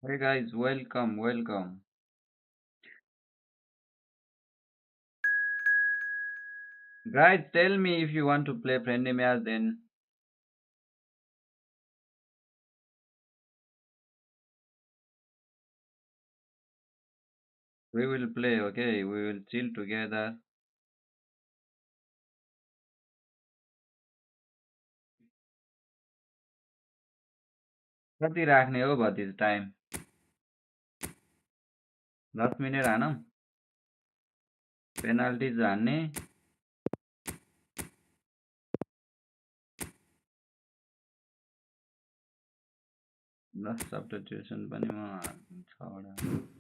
Hey guys, welcome. Guys, tell me if you want to play friendly match, then we will play, okay? We will chill together. कति राख्ने हो भतिज टाइम 10 मिनेट हानौँ पेनाल्टिज हान्ने ल सब्स्टिट्युसन पनि म हाल्छु 6 वटा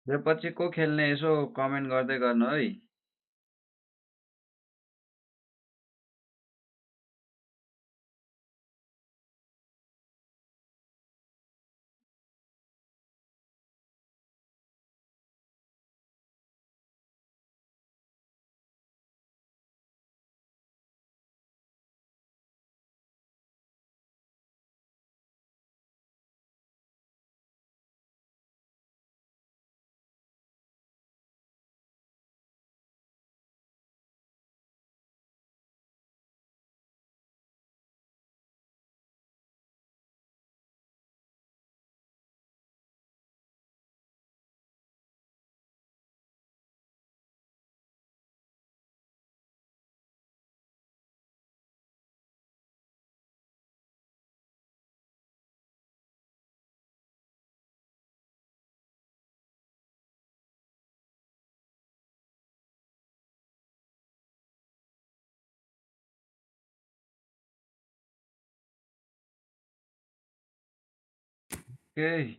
यो पछि को खेल्ने यसो कमेन्ट गर्दै गर्नु है Okay.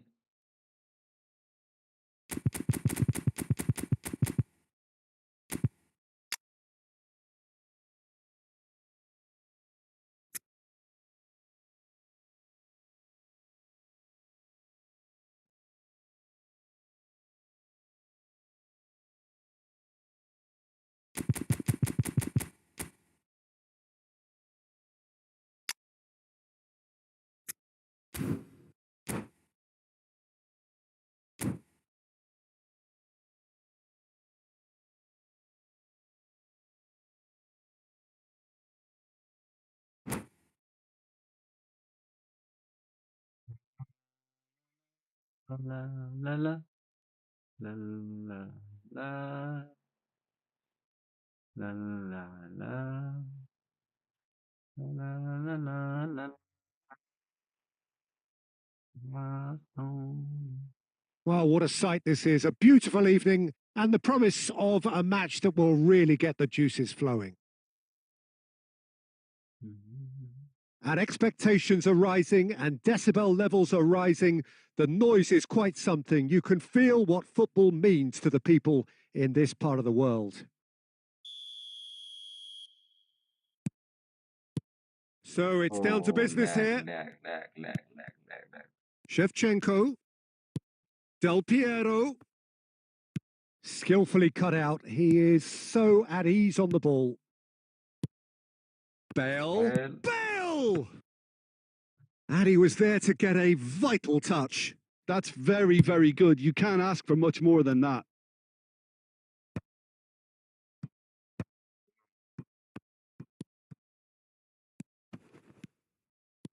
La la la la la la la la la la la la la la. Well, what a sight this is. A beautiful evening and the promise of a match that will really get the juices flowing. And expectations are rising and decibel levels are rising. The noise is quite something. You can feel what football means to the people in this part of the world. So it's down to Oh, business here. lag. Shevchenko. Del Piero. Skillfully cut out. He is so at ease on the ball. Bale. Well, Bale! And he was there to get a vital touch. That's very, very good. You can't ask for much more than that.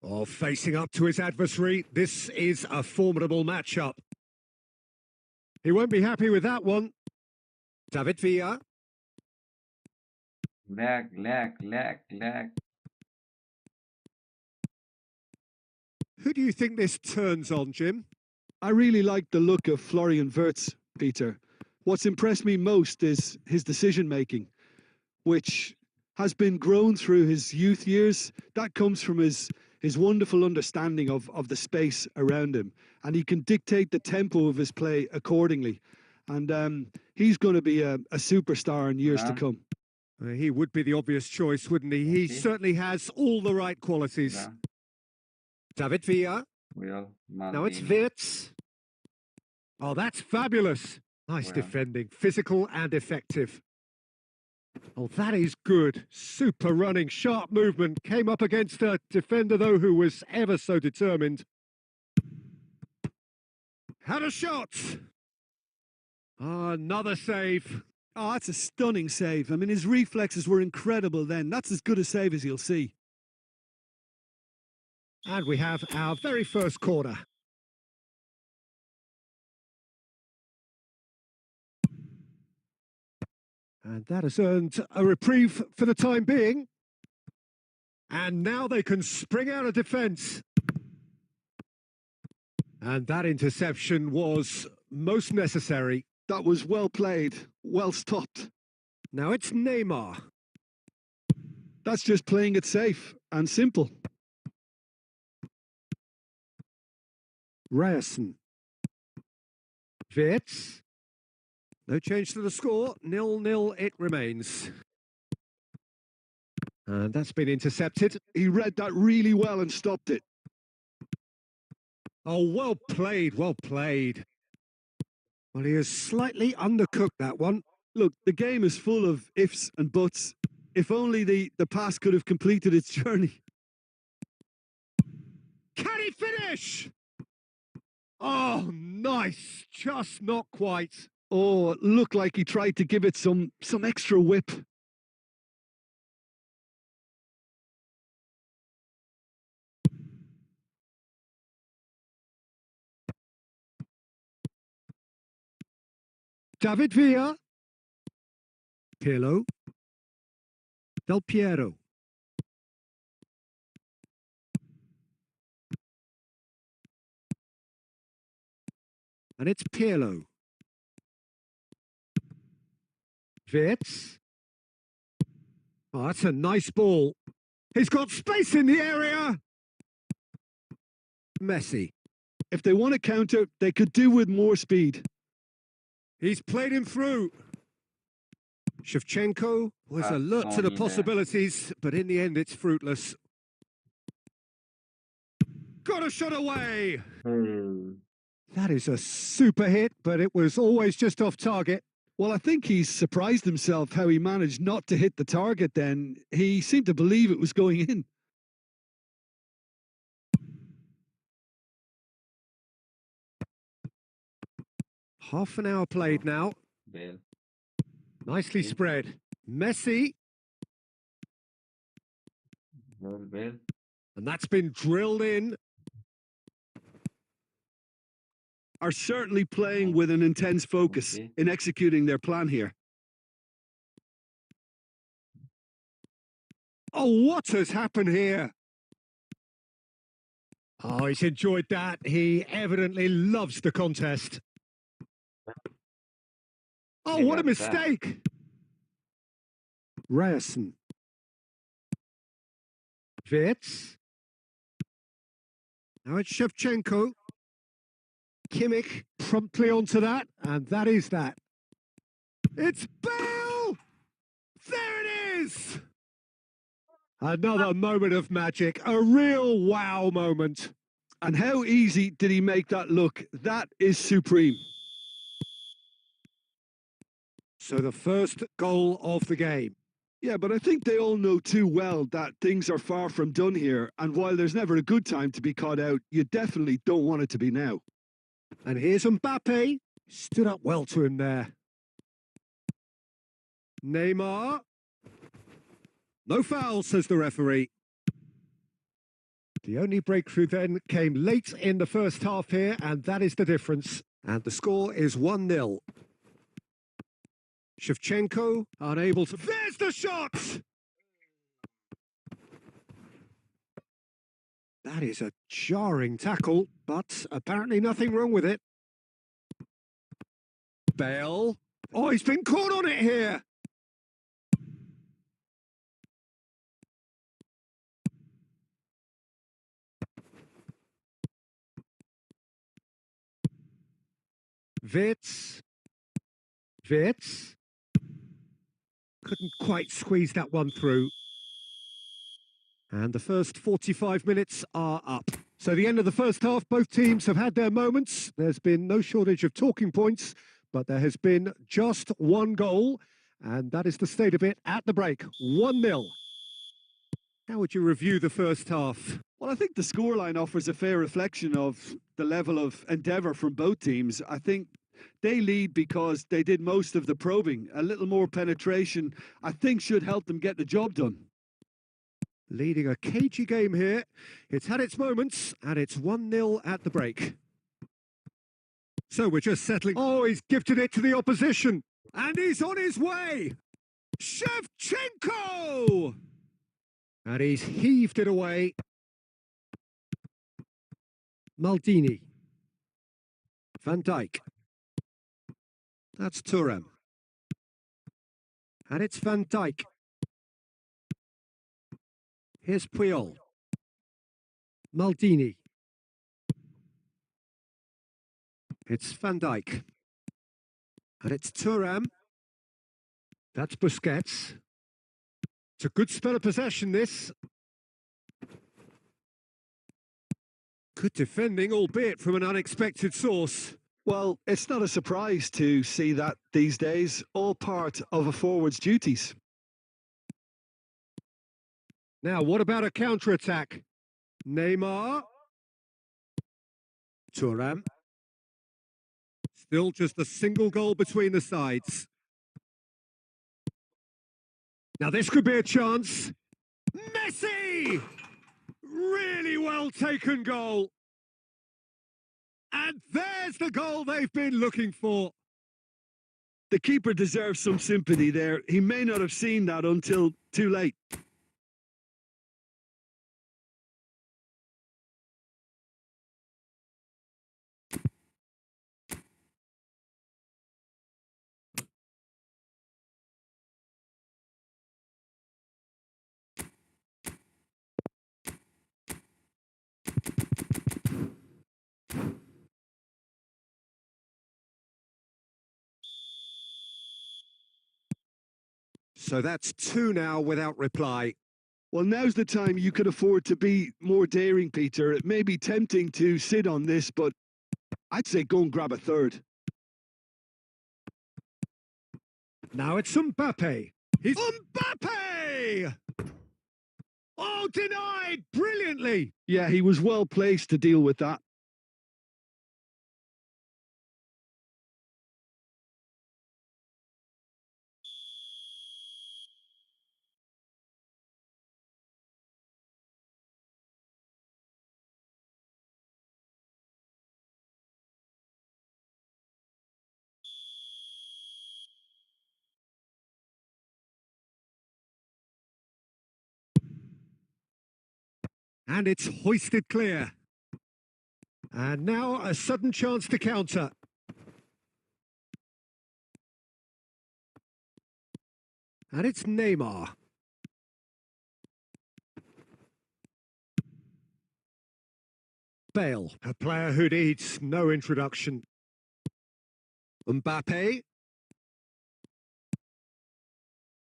Oh, facing up to his adversary, this is a formidable matchup. He won't be happy with that one. David Villa. lag. Who do you think this turns on, Jim? I really like the look of Florian Wirtz, Peter. What's impressed me most is his decision-making, which has been grown through his youth years. That comes from his wonderful understanding of the space around him. And he can dictate the tempo of his play accordingly. And he's going to be a superstar in years to come. He would be the obvious choice, wouldn't he? He certainly has all the right qualities. David Villa. Now it's Wirtz. Oh, that's fabulous. Nice defending, physical and effective. Oh, that is good. Super running, sharp movement. Came up against a defender, though, who was ever so determined. Had a shot. Oh, another save. Oh, that's a stunning save. I mean, his reflexes were incredible then. That's as good a save as you'll see. And we have our very first corner. And that has earned a reprieve for the time being. And now they can spring out of defence. And that interception was most necessary. That was well played, well stopped. Now it's Neymar. That's just playing it safe and simple. Ryerson. Wirtz. No change to the score. 0-0 it remains. And that's been intercepted. He read that really well and stopped it. Oh, well played, well played. Well, he has slightly undercooked that one. Look, the game is full of ifs and buts. If only the pass could have completed its journey. Can he finish? Oh, nice. Just not quite. Oh, it looked like he tried to give it some extra whip. David Villa. Pirlo. Del Piero. And it's Pirlo. Wirtz. Oh, that's a nice ball. He's got space in the area. Messi. If they want to counter, they could do with more speed. He's played him through. Shevchenko was alert to the possibilities, but in the end it's fruitless. Got a shot away! That is a super hit, but it was always just off target. Well, I think he's surprised himself how he managed not to hit the target then. He seemed to believe it was going in. Half an hour played now. Nicely spread. Messi. And that's been drilled in. Are certainly playing with an intense focus in executing their plan here. Oh, what has happened here? Oh, he's enjoyed that. He evidently loves the contest. Oh, what a mistake! Ryerson. Wirtz. Now it's Shevchenko. Kimmich promptly onto that, and that is that. It's Bale! There it is! Another moment of magic, a real wow moment. And how easy did he make that look? That is supreme. So the first goal of the game. Yeah, but I think they all know too well that things are far from done here. And while there's never a good time to be caught out, you definitely don't want it to be now. And here's Mbappe. Stood up well to him there. Neymar. No foul, says the referee. The only breakthrough then came late in the first half here, and that is the difference. And the score is 1-0. Shevchenko unable to... There's the shot! That is a jarring tackle, but apparently nothing wrong with it. Bale. Oh, he's been caught on it here. Wirtz. Wirtz. Couldn't quite squeeze that one through. And the first 45 minutes are up. So the end of the first half, both teams have had their moments. There's been no shortage of talking points, but there has been just one goal, and that is the state of it at the break. 1-0. How would you review the first half? Well, I think the scoreline offers a fair reflection of the level of endeavour from both teams. I think they lead because they did most of the probing. A little more penetration, I think, should help them get the job done. Leading a cagey game here. It's had its moments, and it's 1-0 at the break. So we're just settling. Oh, he's gifted it to the opposition. And he's on his way. Shevchenko! And he's heaved it away. Maldini. Van Dijk. That's Thuram. And it's Van Dijk. Here's Puyol. Maldini. It's Van Dijk. And it's Thuram. That's Busquets. It's a good spell of possession, this. Good defending, albeit from an unexpected source. Well, it's not a surprise to see that these days, all part of a forward's duties. Now, what about a counter-attack? Neymar. Thuram. Still just a single goal between the sides. Now, this could be a chance. Messi! Really well taken goal. And there's the goal they've been looking for. The keeper deserves some sympathy there. He may not have seen that until too late. So that's 2 now without reply. Well, now's the time you could afford to be more daring, Peter. It may be tempting to sit on this, but I'd say go and grab a third. Now it's Mbappe. He's Mbappe! Oh, denied brilliantly. Yeah, he was well placed to deal with that. And it's hoisted clear. And now a sudden chance to counter. And it's Neymar. Bale, a player who needs no introduction. Mbappe.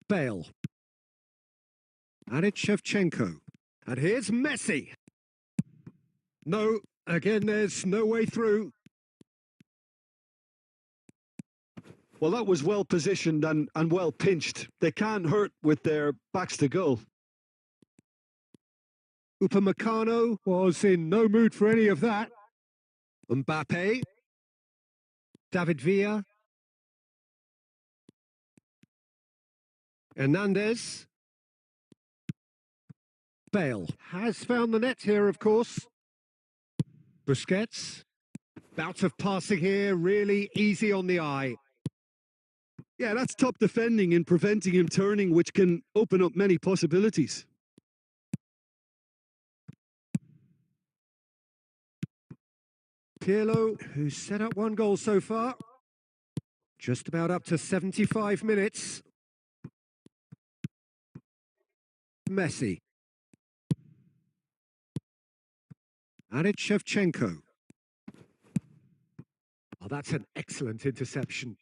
Bale. And it's Shevchenko. And here's Messi. No, again, there's no way through. Well, that was well positioned and well pinched. They can't hurt with their backs to goal. Upamecano was in no mood for any of that. Mbappe. David Villa. Hernandez. Bale has found the net here, of course. Busquets. Bout of passing here, really easy on the eye. Yeah, that's top defending and preventing him turning, which can open up many possibilities. Pirlo, who's set up 1 goal so far. Just about up to 75 minutes. Messi. And it's Shevchenko. Oh, that's an excellent interception.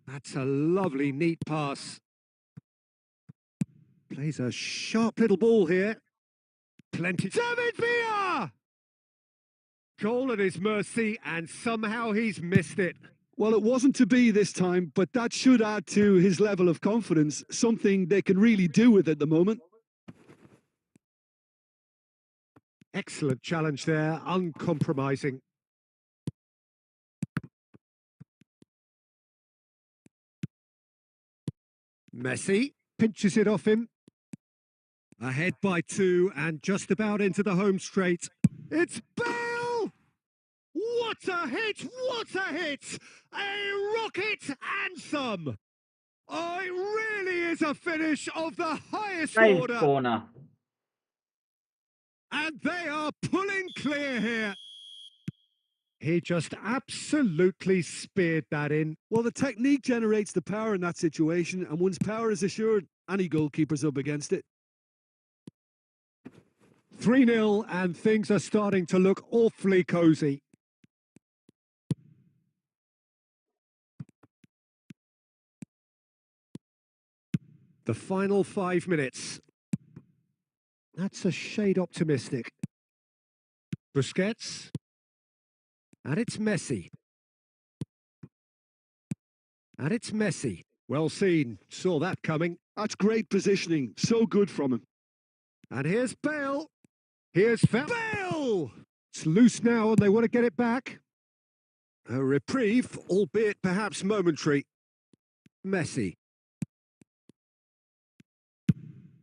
That's a lovely, neat pass. Plays a sharp little ball here. Plenty. David Villa! Goal at his mercy, and somehow he's missed it. Well, it wasn't to be this time, but that should add to his level of confidence, something they can really do with at the moment. Excellent challenge there, uncompromising. Messi pinches it off him. Ahead by 2 and just about into the home straight. It's Bale! What a hit! What a hit! A rocket and some! Oh, it really is a finish of the highest Nice order. corner. And they are pulling clear here. He just absolutely speared that in. Well, the technique generates the power in that situation, and once power is assured, any goalkeeper's up against it. 3-0, and things are starting to look awfully cosy. The final 5 minutes. That's a shade optimistic. Busquets. And it's Messi. And it's Messi. Well seen. Saw that coming. That's great positioning. So good from him. And here's Bale. Here's Bale! It's loose now and they want to get it back. A reprieve, albeit perhaps momentary. Messi.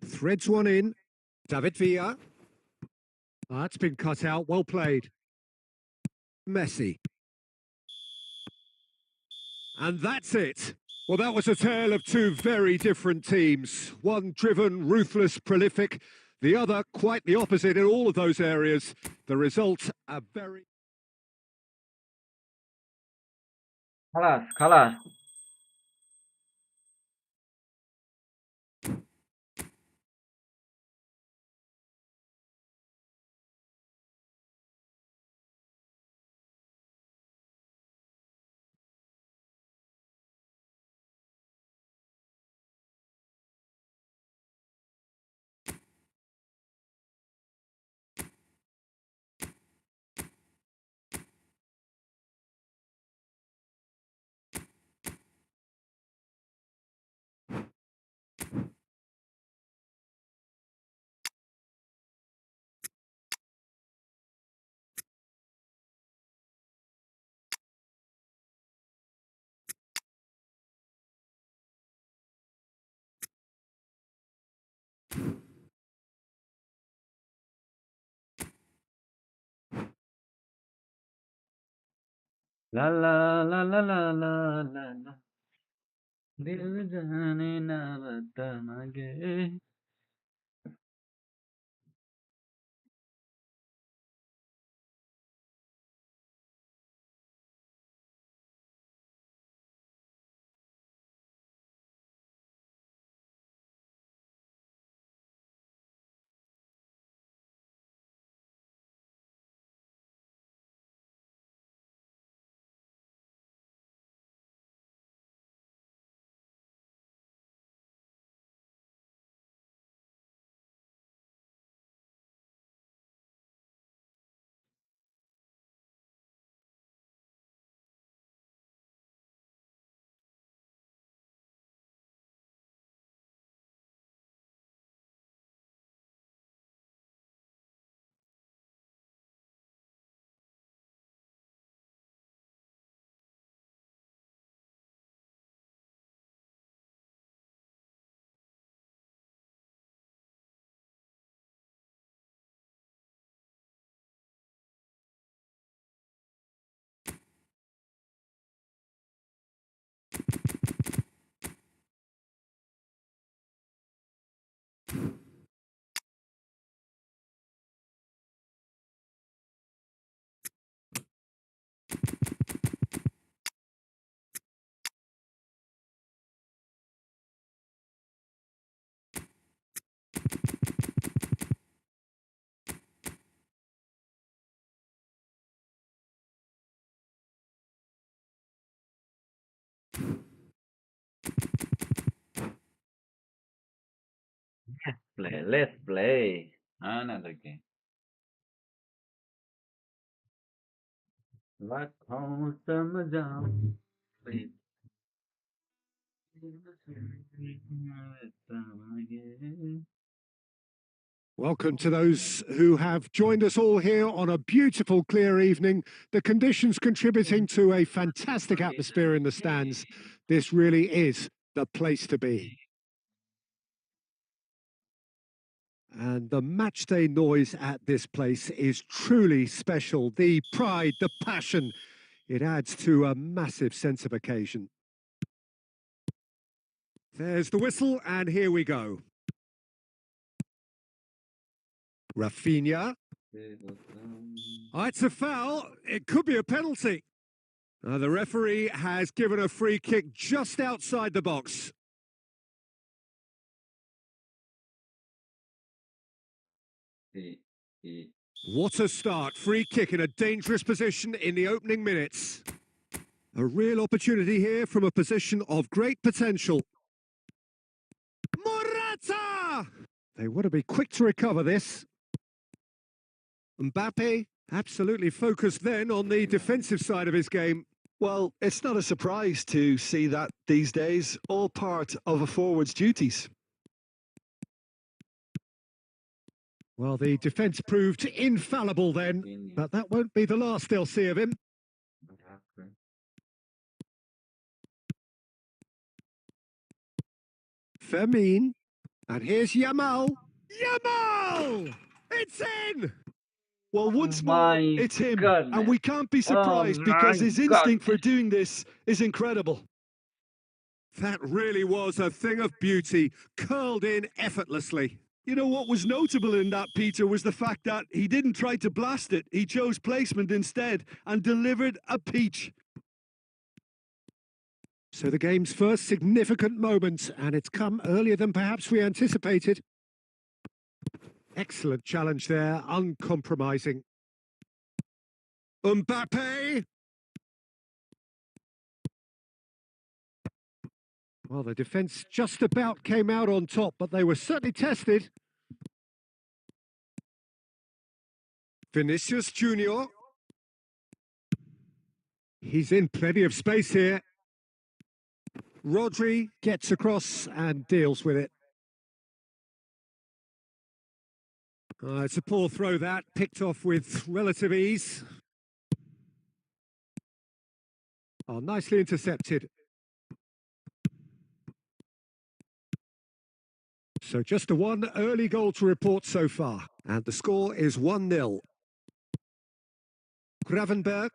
Threads one in. David Villa. That's been cut out. Well played. Messi. And that's it. Well, that was a tale of 2 very different teams. One driven, ruthless, prolific. The other quite the opposite in all of those areas. The result, a very... خلاص La la la la la la la la. दिल जाने ना बता मांगे. Let's play another game. लाखों समझाऊं फिर Welcome to those who have joined us all here on a beautiful, clear evening. The conditions contributing to a fantastic atmosphere in the stands. This really is the place to be. And the matchday noise at this place is truly special. The pride, the passion, it adds to a massive sense of occasion. There's the whistle, and here we go. Rafinha. Oh, it's a foul. It could be a penalty. The referee has given a free kick just outside the box. What a start. Free kick in a dangerous position in the opening minutes. A real opportunity here from a position of great potential. Morata! They want to be quick to recover this. Mbappe absolutely focused then on the defensive side of his game. Well, it's not a surprise to see that these days, all part of a forward's duties. Well, the defence proved infallible then, but that won't be the last they'll see of him. Fermin. And here's Yamal. Yamal! It's in! Well, once more, my it's him. goodness. And we can't be Oh surprised because my his instinct for goodness. doing this is incredible. That really was a thing of beauty, curled in effortlessly. You know, what was notable in that, Peter, was the fact that he didn't try to blast it. He chose placement instead and delivered a peach. So the game's first significant moment, and it's come earlier than perhaps we anticipated. Excellent challenge there, uncompromising. Mbappe! Well, the defence just about came out on top, but they were certainly tested. Vinicius Junior. He's in plenty of space here. Rodri gets across and deals with it. It's a poor throw that, picked off with relative ease. Oh, nicely intercepted. So just the one early goal to report so far. And the score is 1-0. Gravenberg.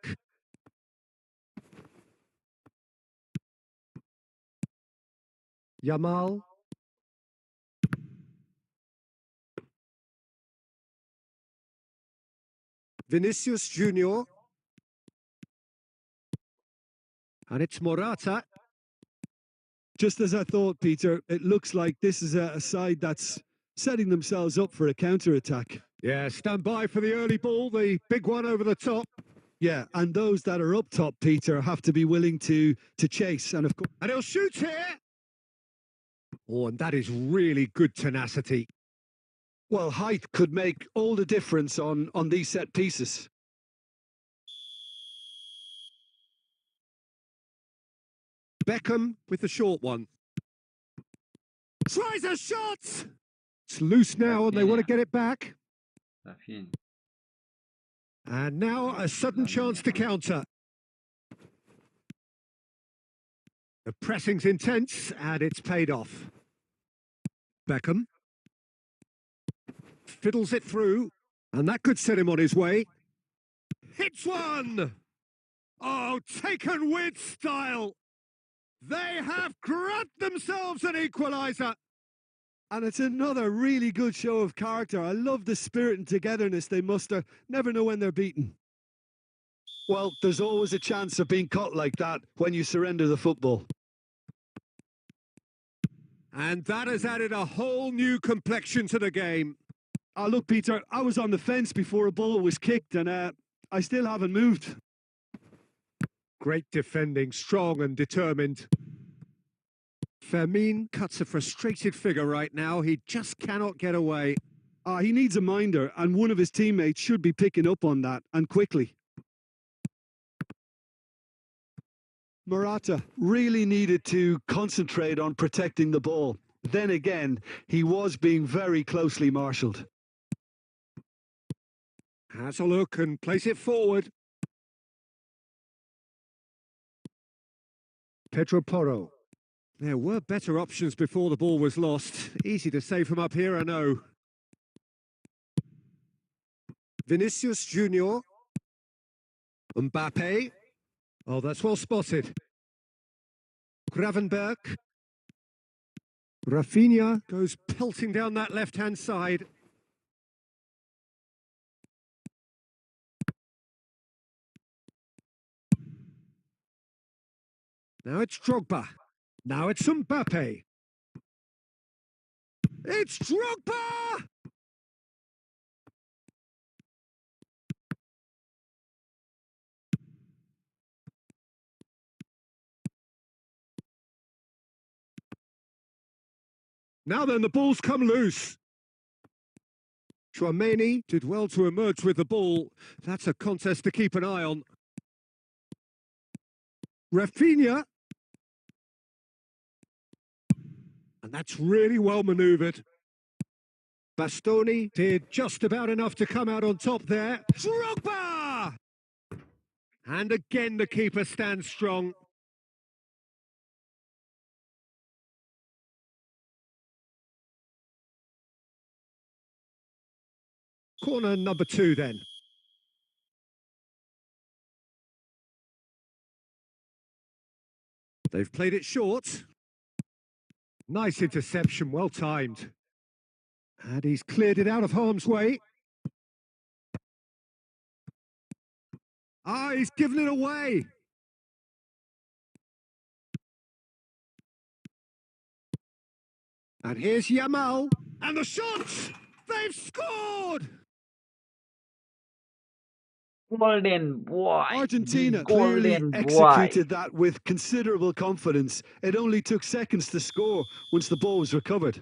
Yamal. Vinicius Junior. And it's Morata. Just as I thought, Peter, it looks like this is a side that's setting themselves up for a counter-attack. Yeah, stand by for the early ball, the big one over the top. Yeah, and those that are up top, Peter, have to be willing to chase. And of course, And he'll shoot here. Oh, and that is really good tenacity. well, height could make all the difference on these set pieces. Beckham with the short one. Tries a shot! It's loose now and they want to get it back. Rafinha. And now a sudden chance to counter. The pressing's intense and it's paid off. Beckham. Fiddles it through. And that could set him on his way. Hits one! Oh, taken with style! They have grabbed themselves an equaliser. And it's another really good show of character. I love the spirit and togetherness they muster. Never know when they're beaten. Well, there's always a chance of being caught like that when you surrender the football. And that has added a whole new complexion to the game. Look, Peter, I was on the fence before a ball was kicked and I still haven't moved. Great defending, strong and determined. Fermin cuts a frustrated figure right now. He just cannot get away. He needs a minder, and one of his teammates should be picking up on that, and quickly. Morata really needed to concentrate on protecting the ball. Then again, he was being very closely marshalled. Has a look and plays it forward. Pedro Porro. There were better options before the ball was lost. Easy to save from up here, I know. Vinicius Junior. Mbappe. Oh, that's well spotted. Gravenberg. Rafinha goes pelting down that left-hand side. Now it's Drogba. Now it's Mbappe. It's Drogba! Now then, the ball's come loose. Chouameni did well to emerge with the ball. That's a contest to keep an eye on. Rafinha. And that's really well manoeuvred. Bastoni did just about enough to come out on top there. Drogba! And again the keeper stands strong. Corner number 2 then. They've played it short. Nice interception, well timed. And he's cleared it out of harm's way. He's given it away. And here's Yamal. And the shot! They've scored! Golden boy. Argentina clearly Golden executed boy. that with considerable confidence. It only took seconds to score once the ball was recovered.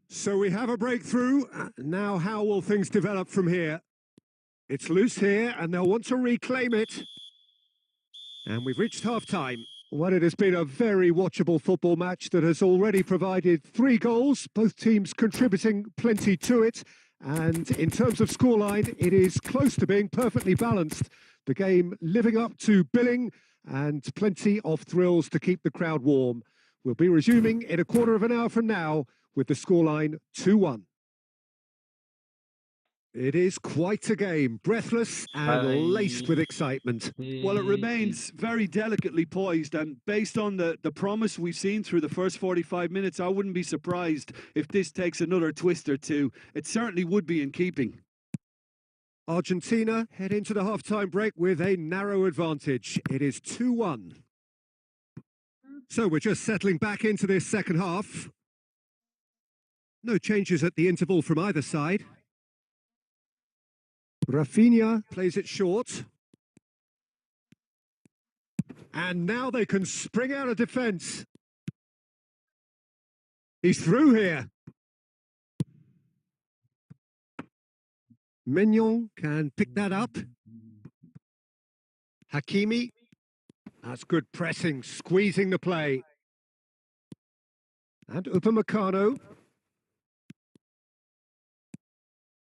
So we have a breakthrough. Now how will things develop from here? It's loose here and they'll want to reclaim it. And we've reached half-time. Well, it has been a very watchable football match that has already provided 3 goals, both teams contributing plenty to it. And in terms of scoreline, it is close to being perfectly balanced. The game living up to billing and plenty of thrills to keep the crowd warm. We'll be resuming in a quarter of an hour from now with the scoreline 2-1. It is quite a game, breathless and laced with excitement. Well, it remains very delicately poised, and based on the promise we've seen through the first 45 minutes, I wouldn't be surprised if this takes another twist or two. It certainly would be in keeping. Argentina head into the half-time break with a narrow advantage. It is 2-1. So we're just settling back into this second half. No changes at the interval from either side. Rafinha plays it short. And now they can spring out of defence. He's through here. Mignon can pick that up. Hakimi. That's good pressing, squeezing the play. And Upamecano.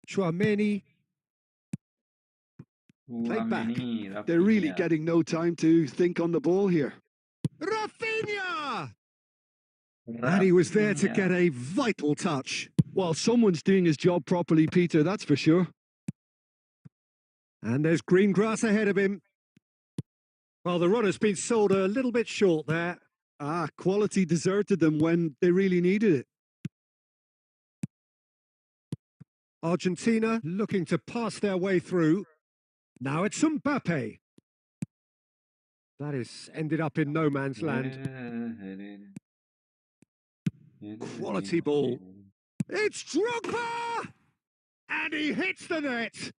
Tchouaméni. Played back. They're really getting no time to think on the ball here. Rafinha! And he was there to get a vital touch. Well, someone's doing his job properly, Peter, that's for sure. And there's green grass ahead of him. Well, the run has been sold a little bit short there. Quality deserted them when they really needed it. Argentina looking to pass their way through. Now it's Mbappe. That is ended up in no man's land. Quality ball. It's Drogba! And he hits the net.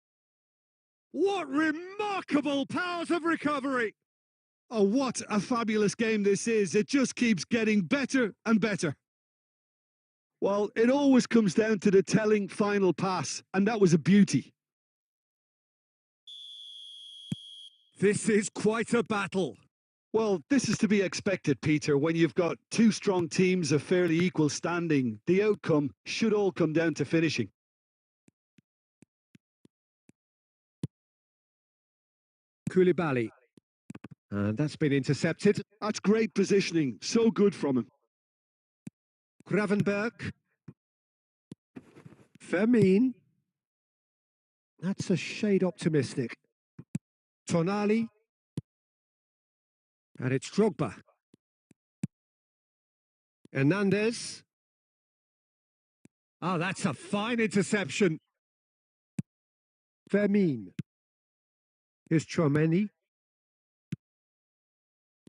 What remarkable powers of recovery. Oh, what a fabulous game this is. It just keeps getting better and better. Well, it always comes down to the telling final pass, and that was a beauty. This is quite a battle. Well, this is to be expected, Peter. When you've got two strong teams of fairly equal standing, the outcome should all come down to finishing. Koulibaly. And that's been intercepted. That's great positioning. So good from him. Gravenberg. Fermin. That's a shade optimistic. Tonali. And it's Drogba. Hernandez. Oh, that's a fine interception. Fermin. Here's Tchouaméni.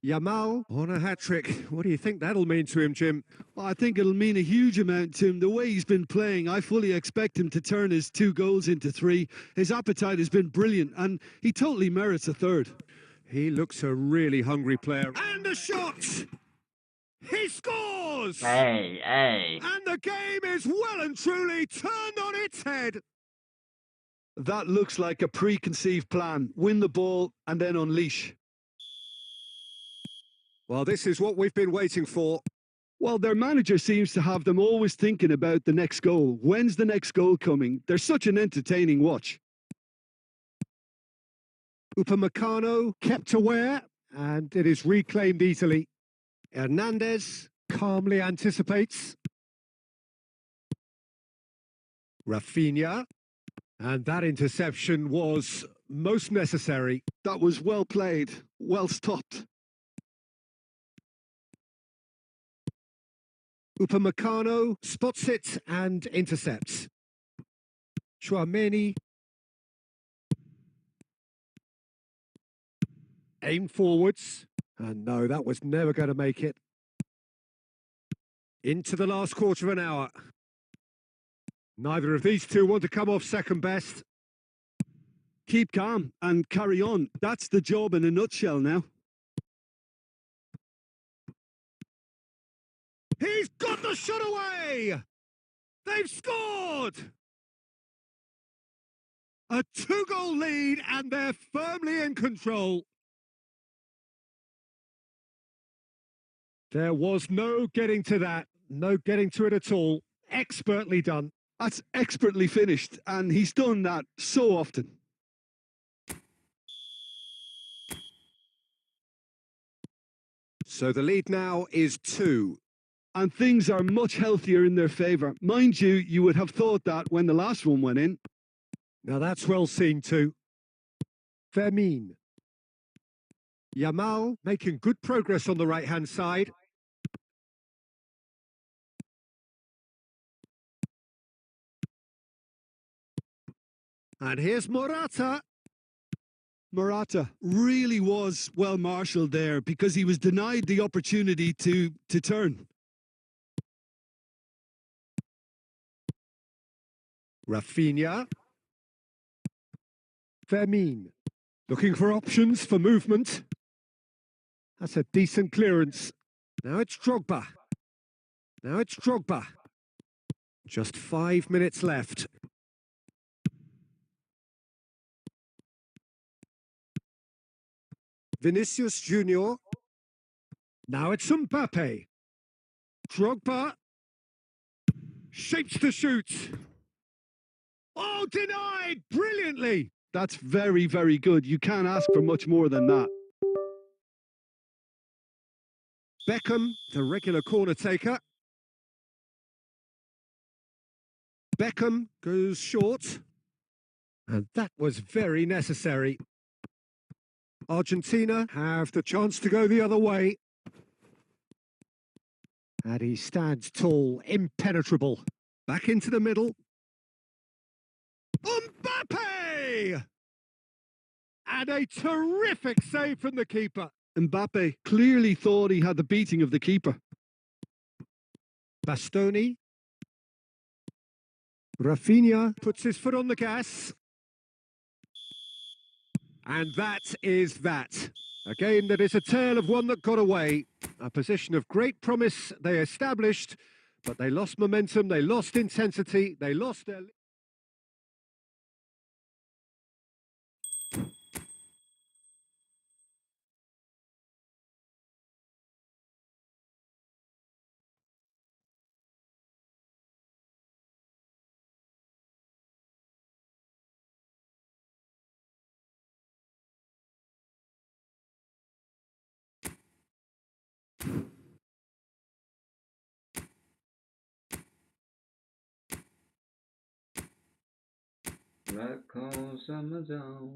Yamal on a hat-trick. What do you think that'll mean to him, Jim? Well, I think it'll mean a huge amount to him. The way he's been playing, I fully expect him to turn his 2 goals into 3. His appetite has been brilliant, and he totally merits a third. He looks a really hungry player. And a shot! He scores! Hey. And the game is well and truly turned on its head. That looks like a preconceived plan. Win the ball and then unleash. Well, this is what we've been waiting for. Well, their manager seems to have them always thinking about the next goal. When's the next goal coming? They're such an entertaining watch. Upamecano kept aware, and it is reclaimed easily. Hernandez calmly anticipates. Rafinha. And that interception was most necessary. That was well played, well stopped. Upamecano spots it and intercepts. Tchouaméni. Aim forwards. And no, that was never going to make it. Into the last quarter of an hour. Neither of these two want to come off second best. Keep calm and carry on. That's the job in a nutshell now. He's got the shot away! They've scored! A 2-goal lead and they're firmly in control. There was no getting to that, no getting to it at all. Expertly done. That's expertly finished, and he's done that so often. So the lead now is 2. And things are much healthier in their favour. Mind you, you would have thought that when the last one went in. Now that's well seen too. Fermin. Yamal making good progress on the right-hand side. And here's Morata. Morata really was well marshalled there because he was denied the opportunity to turn. Rafinha. Fermin. Looking for options for movement. That's a decent clearance. Now it's Drogba. Now it's Drogba. Just 5 minutes left. Vinicius Junior. Now it's Mbappe. Drogba. Shapes to shoot. Oh, denied brilliantly. That's very, very good. You can't ask for much more than that. Beckham, the regular corner taker. Beckham goes short. And that was very necessary. Argentina have the chance to go the other way. And he stands tall, impenetrable. Back into the middle. Mbappe! And a terrific save from the keeper. Mbappe clearly thought he had the beating of the keeper. Bastoni. Rafinha puts his foot on the gas. And that is that. A game that is a tale of one that got away. A position of great promise they established, but they lost momentum, they lost intensity, they lost their... रखो समझाऊं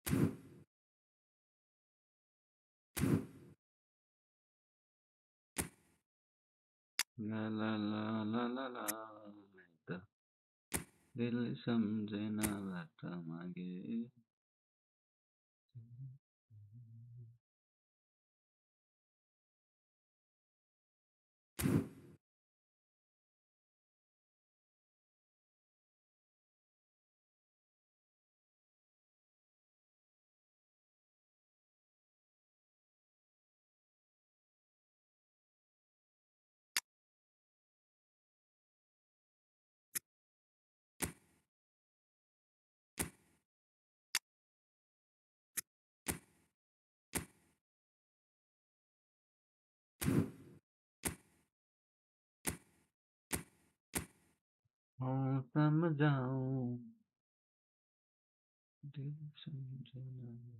ला ला ला ला ला ला त दिल सम्झेन बात मागे समझाऊं दिल समझेन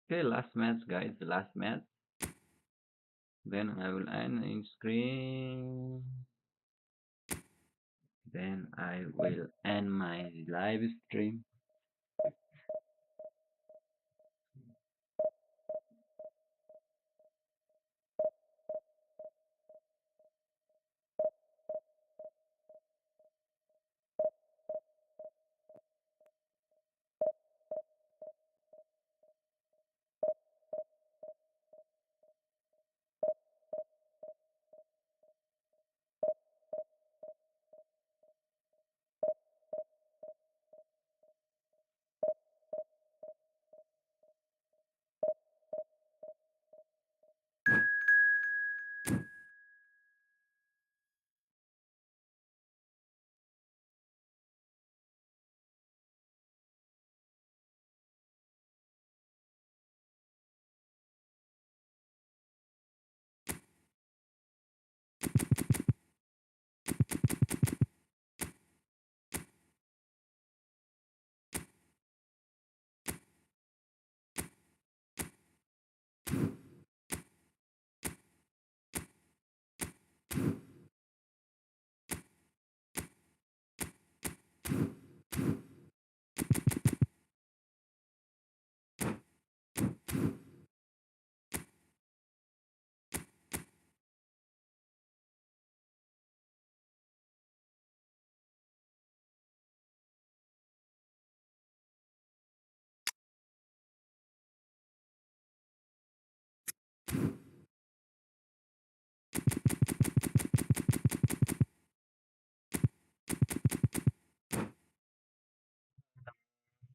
Okay, last match, guys. Last match. Then I will end in screen. Then I will end my live stream.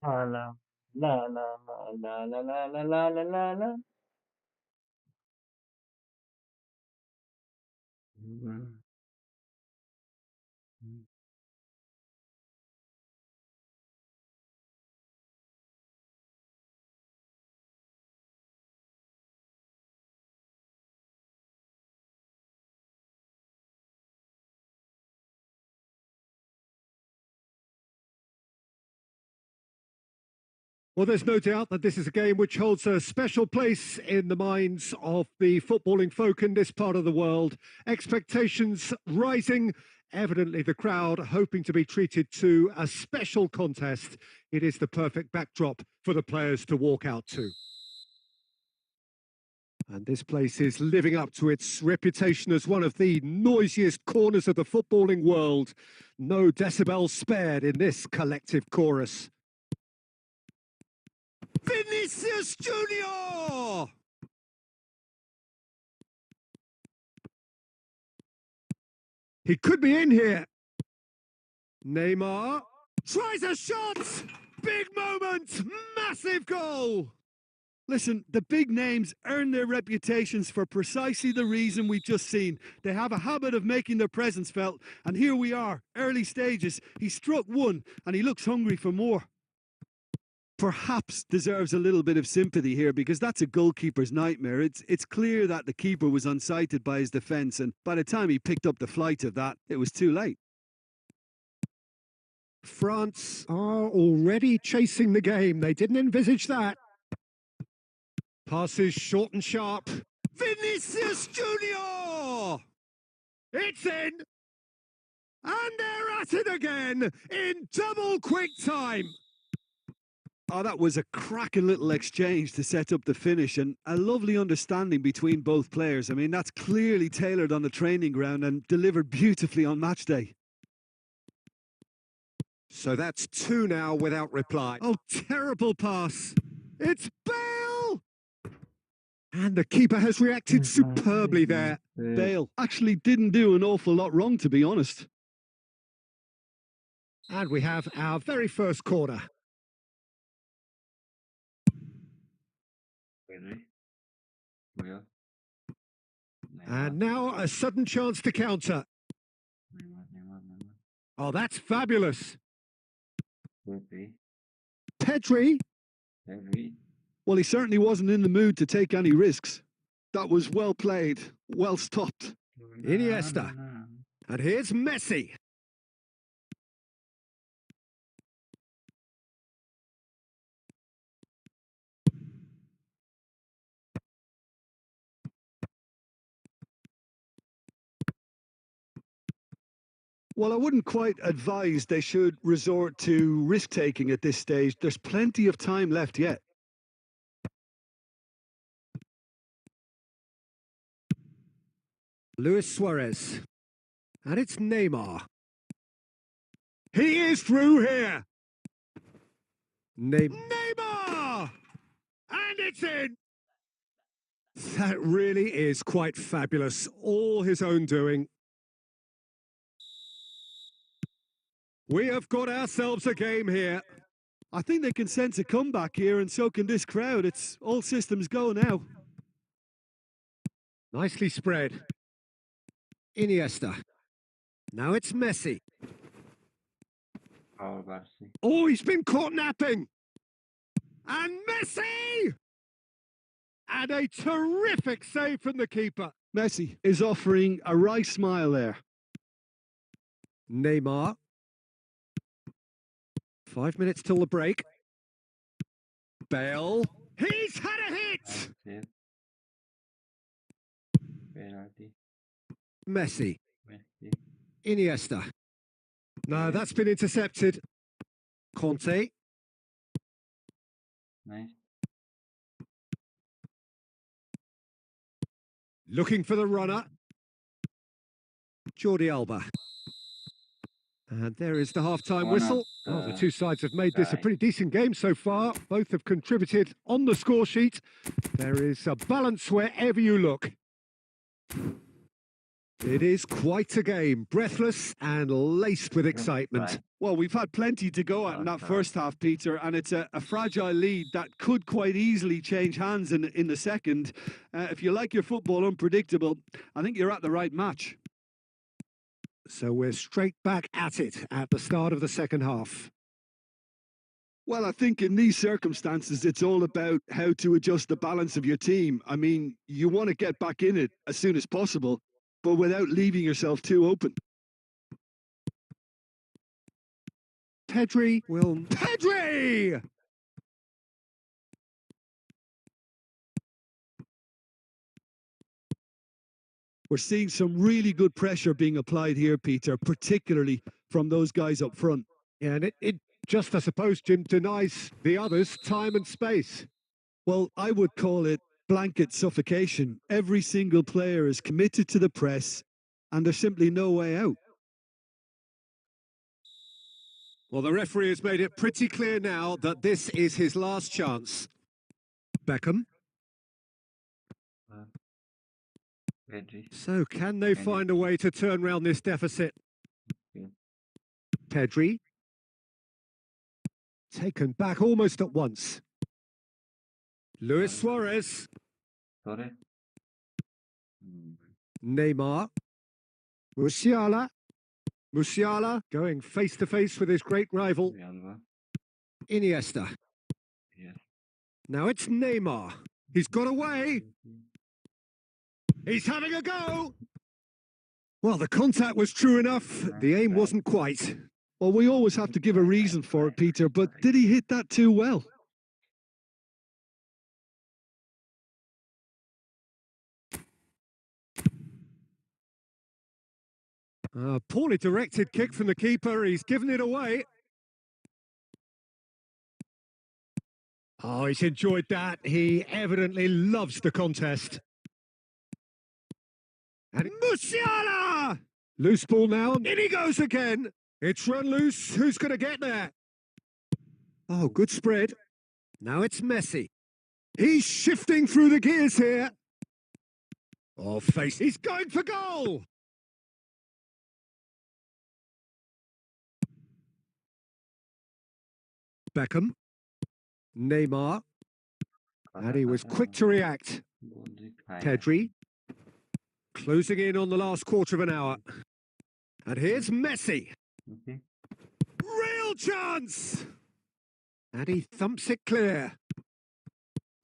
La la la la la la la la la la la la. Well, there's no doubt that this is a game which holds a special place in the minds of the footballing folk in this part of the world. Expectations rising. Evidently, the crowd hoping to be treated to a special contest. It is the perfect backdrop for the players to walk out to. And this place is living up to its reputation as one of the noisiest corners of the footballing world. No decibels spared in this collective chorus. Vinicius Junior! He could be in here. Neymar tries a shot! Big moment! Massive goal! Listen, the big names earn their reputations for precisely the reason we've just seen. They have a habit of making their presence felt, and here we are, early stages. He struck one, and he looks hungry for more. Perhaps deserves a little bit of sympathy here, because that's a goalkeeper's nightmare. It's clear that the keeper was unsighted by his defence, and by the time he picked up the flight of that, it was too late. France are already chasing the game. They didn't envisage that. Passes short and sharp. Vinicius Junior! It's in! And they're at it again in double quick time. Oh, that was a cracking little exchange to set up the finish, and a lovely understanding between both players. I mean, that's clearly tailored on the training ground and delivered beautifully on match day. So that's two now without reply. Oh, terrible pass. It's Bale! And the keeper has reacted superbly there. Bale actually didn't do an awful lot wrong, to be honest. And we have our very first corner. And now a sudden chance to counter. Oh, that's fabulous. Pedri. Well, he certainly wasn't in the mood to take any risks. That was well played, well stopped. Iniesta. And here's Messi. Well, I wouldn't quite advise they should resort to risk-taking at this stage. There's plenty of time left yet. Luis Suarez. And it's Neymar. He is through here. Neymar! And it's in! That really is quite fabulous. All his own doing. We have got ourselves a game here. I think they can sense a comeback here, and so can this crowd. It's all systems go now. Nicely spread. Iniesta. Now it's Messi. Oh, he's been caught napping. And Messi! And a terrific save from the keeper. Messi is offering a wry smile there. Neymar. 5 minutes till the break. Bale. He's had a hit! Messi. Iniesta. No, that's been intercepted. Conte. Nice. Looking for the runner. Jordi Alba. And there is the half-time whistle. Oh, the two sides have made this a pretty decent game so far. Both have contributed on the score sheet. There is a balance wherever you look. It is quite a game, breathless and laced with excitement. Well, we've had plenty to go at in that first half, Peter, and it's a fragile lead that could quite easily change hands in the second. If you like your football unpredictable, I think you're at the right match. So we're straight back at it at the start of the second half. Well, I think in these circumstances, it's all about how to adjust the balance of your team. I mean, you want to get back in it as soon as possible, but without leaving yourself too open. Pedri will... Pedri! We're seeing some really good pressure being applied here, Peter, particularly from those guys up front. Yeah, and it just, I suppose, Jim, denies the others time and space. Well, I would call it blanket suffocation. Every single player is committed to the press, and there's simply no way out. Well, the referee has made it pretty clear now that this is his last chance. Beckham. So can they find a way to turn around this deficit? Pedri. Taken back almost at once. Luis Suarez. Sorry. Neymar. Musiala. Musiala going face to face with his great rival. Alba. Iniesta. Yes. Now it's Neymar. He's got away. He's having a go. Well, the contact was true enough. The aim wasn't quite. Well, we always have to give a reason for it, Peter, but did he hit that too well? A poorly directed kick from the keeper. He's given it away. Oh, he's enjoyed that. He evidently loves the contest. And Musiala! Loose ball now. In he goes again. It's run loose. Who's going to get there? Oh, good spread. Now it's Messi. He's shifting through the gears here. Oh, face. He's going for goal. Beckham. Neymar. And he was quick to react. Pedri. Closing in on the last quarter of an hour. And here's Messi. Okay. Real chance! And he thumps it clear.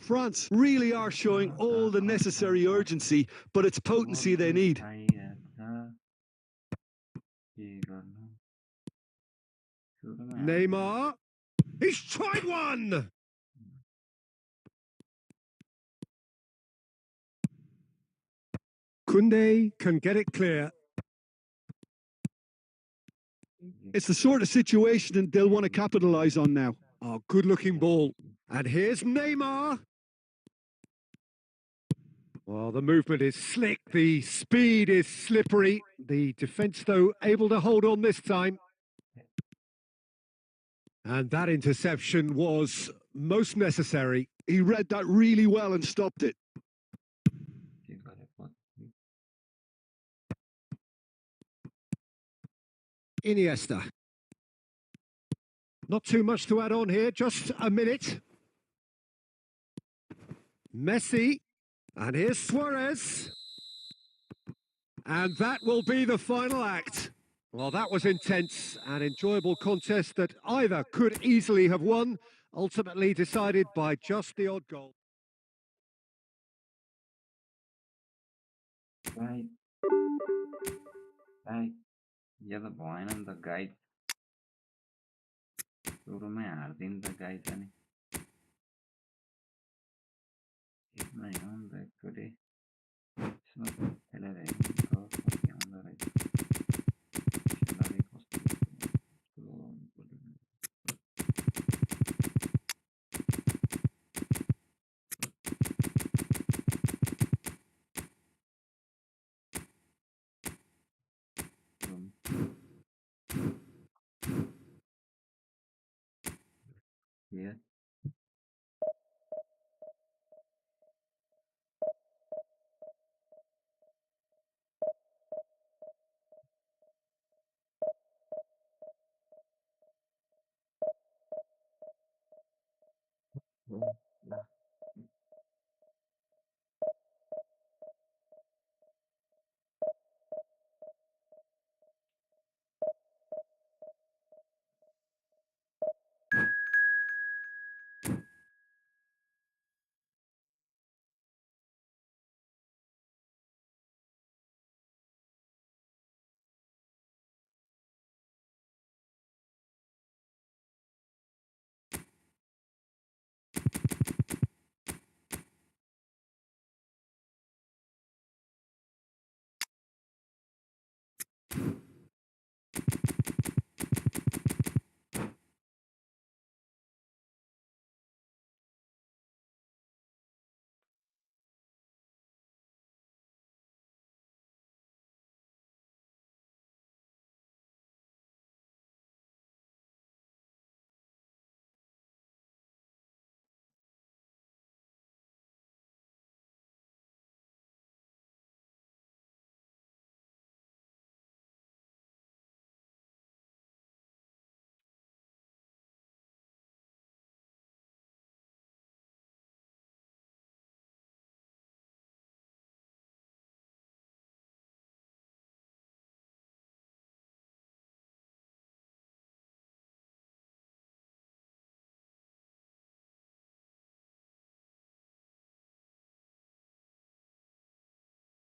France really are showing all the necessary urgency, but it's potency they need. Neymar. He's tried one! Koundé can get it clear. It's the sort of situation they'll want to capitalise on now. Oh, good-looking ball. And here's Neymar. Well, the movement is slick, the speed is slippery. The defence, though, able to hold on this time. And that interception was most necessary. He read that really well and stopped it. Iniesta. Not too much to add on here, just a minute. Messi. And here's Suarez. And that will be the final act. Well, that was intense, an enjoyable contest that either could easily have won, ultimately decided by just the odd goal. Right. Right. या त भएन नि त guide सुरुमै हार्दिनु त guide पनि यसमै हो नि त एकचोटि यसमा खेलेर हेर्नु त कति आउँदो रहेछ खेलाडी कस्तो Yeah.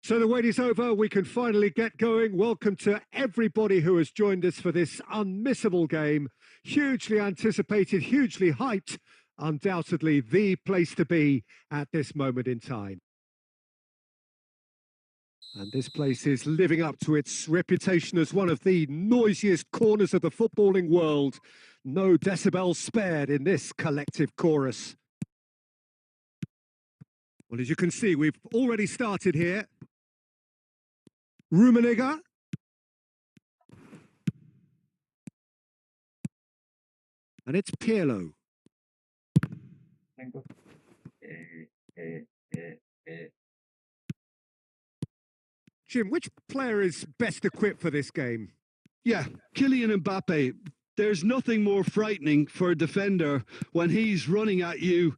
So the wait is over. We can finally get going. Welcome to everybody who has joined us for this unmissable game. Hugely anticipated, hugely hyped. Undoubtedly the place to be at this moment in time. And this place is living up to its reputation as one of the noisiest corners of the footballing world. No decibels spared in this collective chorus. Well, as you can see, we've already started here. Rummenigge. And it's Pirlo. Jim, which player is best equipped for this game? Yeah, Kylian Mbappe. There's nothing more frightening for a defender when he's running at you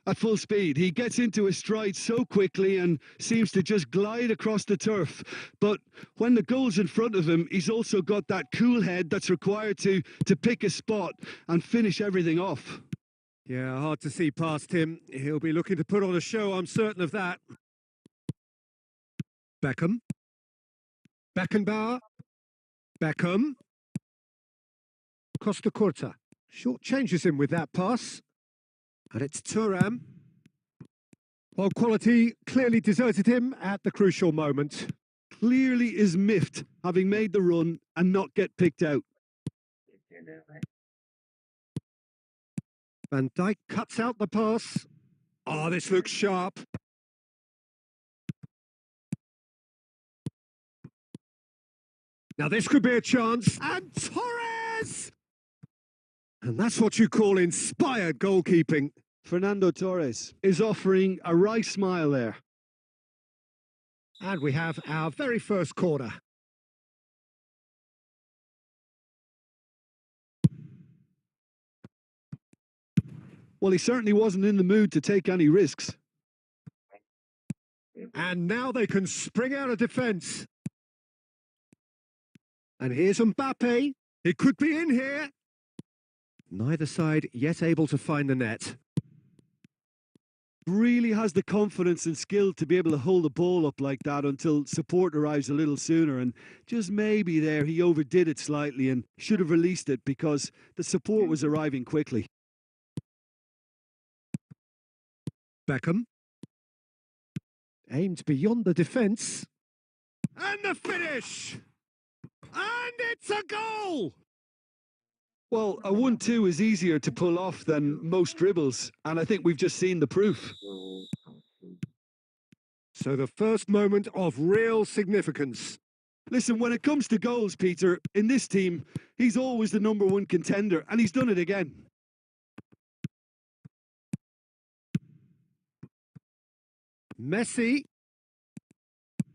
at full speed. He gets into his stride so quickly and seems to just glide across the turf. But when the goal's in front of him, he's also got that cool head that's required to pick a spot and finish everything off. Yeah, hard to see past him. He'll be looking to put on a show, I'm certain of that. Beckham. Beckenbauer. Beckham. Costa Curta. Short changes him with that pass. And it's Thuram. Well, quality clearly deserted him at the crucial moment. Clearly is miffed, having made the run and not get picked out. Van Dijk cuts out the pass. Oh, this looks sharp. Now this could be a chance. And Torres! And that's what you call inspired goalkeeping. Fernando Torres is offering a wry smile there. And we have our very first corner. Well, he certainly wasn't in the mood to take any risks. And now they can spring out of defence. And here's Mbappe. He could be in here. Neither side yet able to find the net. Really has the confidence and skill to be able to hold the ball up like that until support arrives a little sooner. And just maybe there he overdid it slightly and should have released it because the support was arriving quickly. Beckham. Aimed beyond the defence. And the finish! And it's a goal! Well, a 1-2 is easier to pull off than most dribbles, and I think we've just seen the proof. So the first moment of real significance. Listen, when it comes to goals, Peter, in this team, he's always the #1 contender, and he's done it again. Messi.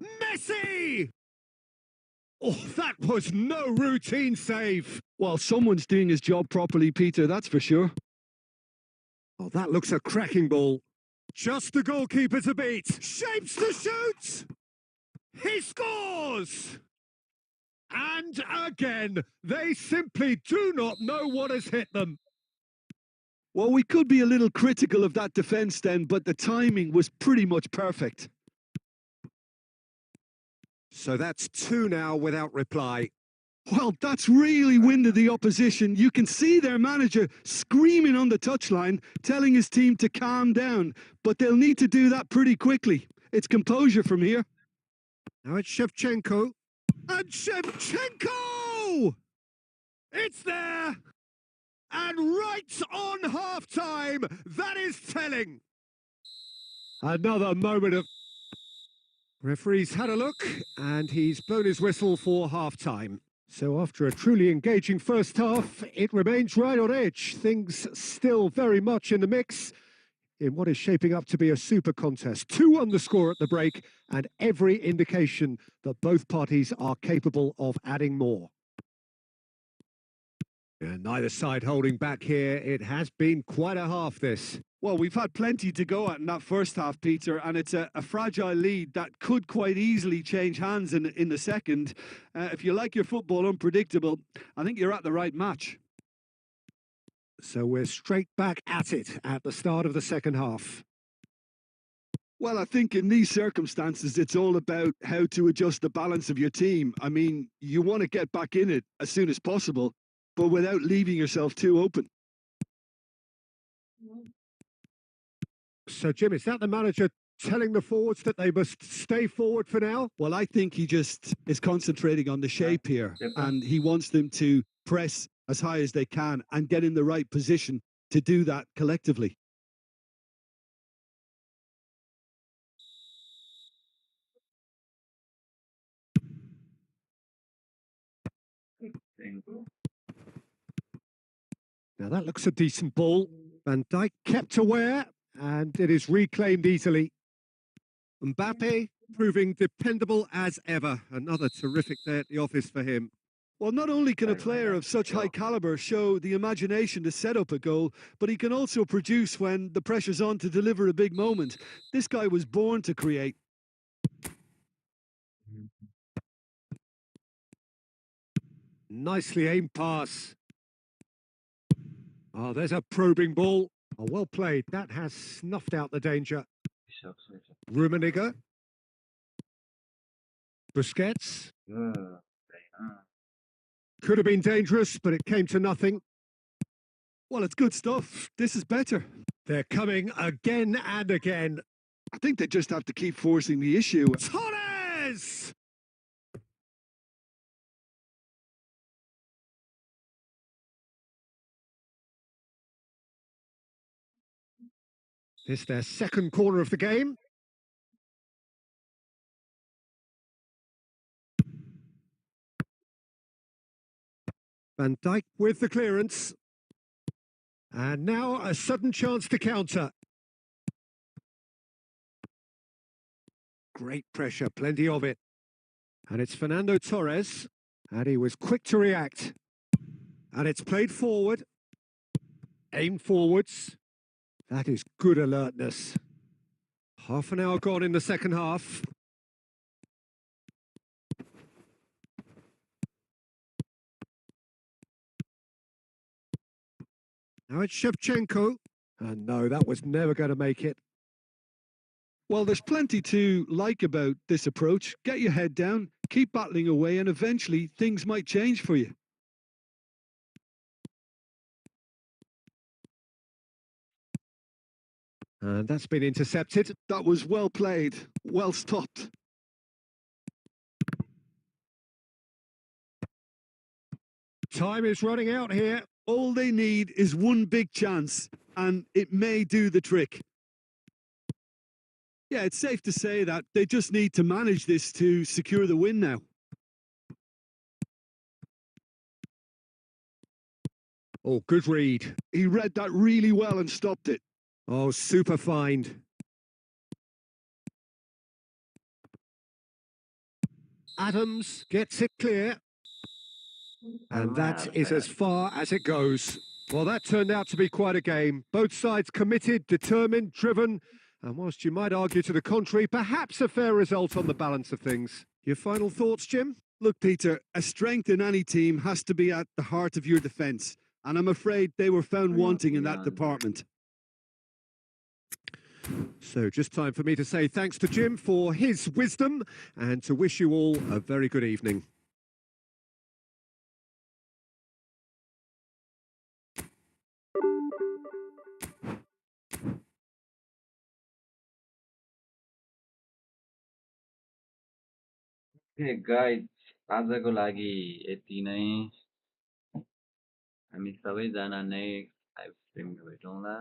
Messi! Oh, that was no routine save. Well, someone's doing his job properly, Peter, that's for sure. Oh, that looks a cracking ball. Just the goalkeeper to beat. Shapes to shoot. He scores! And again, they simply do not know what has hit them. Well, we could be a little critical of that defence then, but the timing was pretty much perfect. So that's 2 now without reply. Well, that's really winded the opposition. You can see their manager screaming on the touchline, telling his team to calm down, but they'll need to do that pretty quickly. It's composure from here. Now it's Shevchenko. And Shevchenko! It's there! And right on half-time, that is telling. Another moment of... Referee's had a look, and he's blown his whistle for half-time. So after a truly engaging first half, it remains right on edge. Things still very much in the mix in what is shaping up to be a super contest. 2-1 the score at the break, and every indication that both parties are capable of adding more. And neither side holding back here. It has been quite a half, this. Well, we've had plenty to go at in that first half, Peter, and it's a fragile lead that could quite easily change hands in the second. If you like your football unpredictable, I think you're at the right match. So we're straight back at it at the start of the second half. Well, I think in these circumstances, it's all about how to adjust the balance of your team. I mean, you want to get back in it as soon as possible, but without leaving yourself too open. So, Jim, is that the manager telling the forwards that they must stay forward for now? Well, I think he just is concentrating on the shape here, and he wants them to press as high as they can and get in the right position to do that collectively. Now, that looks a decent ball. Van Dijk kept aware, and it is reclaimed easily. Mbappe proving dependable as ever. Another terrific day at the office for him. Well, not only can a player of such high caliber show the imagination to set up a goal, but he can also produce when the pressure's on to deliver a big moment. This guy was born to create. Nicely aimed pass. Oh, there's a probing ball. Oh, well played. That has snuffed out the danger. Rummenigge. Busquets. Could have been dangerous, but it came to nothing. Well, it's good stuff. This is better. They're coming again and again. I think they just have to keep forcing the issue. Torres! It's their second corner of the game. Van Dijk with the clearance. And now a sudden chance to counter. Great pressure, plenty of it. And it's Fernando Torres. And he was quick to react. And it's played forward. Aimed forwards. That is good alertness. Half an hour gone in the second half. Now it's Shevchenko. And no, that was never going to make it. Well, there's plenty to like about this approach. Get your head down, keep battling away, and eventually things might change for you. And that's been intercepted. That was well played, well stopped. Time is running out here. All they need is one big chance, and it may do the trick. Yeah, it's safe to say that they just need to manage this to secure the win now. Oh, good read. He read that really well and stopped it. Oh, super find. Adams gets it clear. And that is as far as it goes. Well, that turned out to be quite a game. Both sides committed, determined, driven. And whilst you might argue to the contrary, perhaps a fair result on the balance of things. Your final thoughts, Jim? Look, Peter, a strength in any team has to be at the heart of your defence. And I'm afraid they were found wanting in that department. So just time for me to say thanks to Jim for his wisdom and to wish you all a very good evening. Okay, guys, आजको लागि यति नै हामी सबैजना next live स्ट्रिममा भेटौँला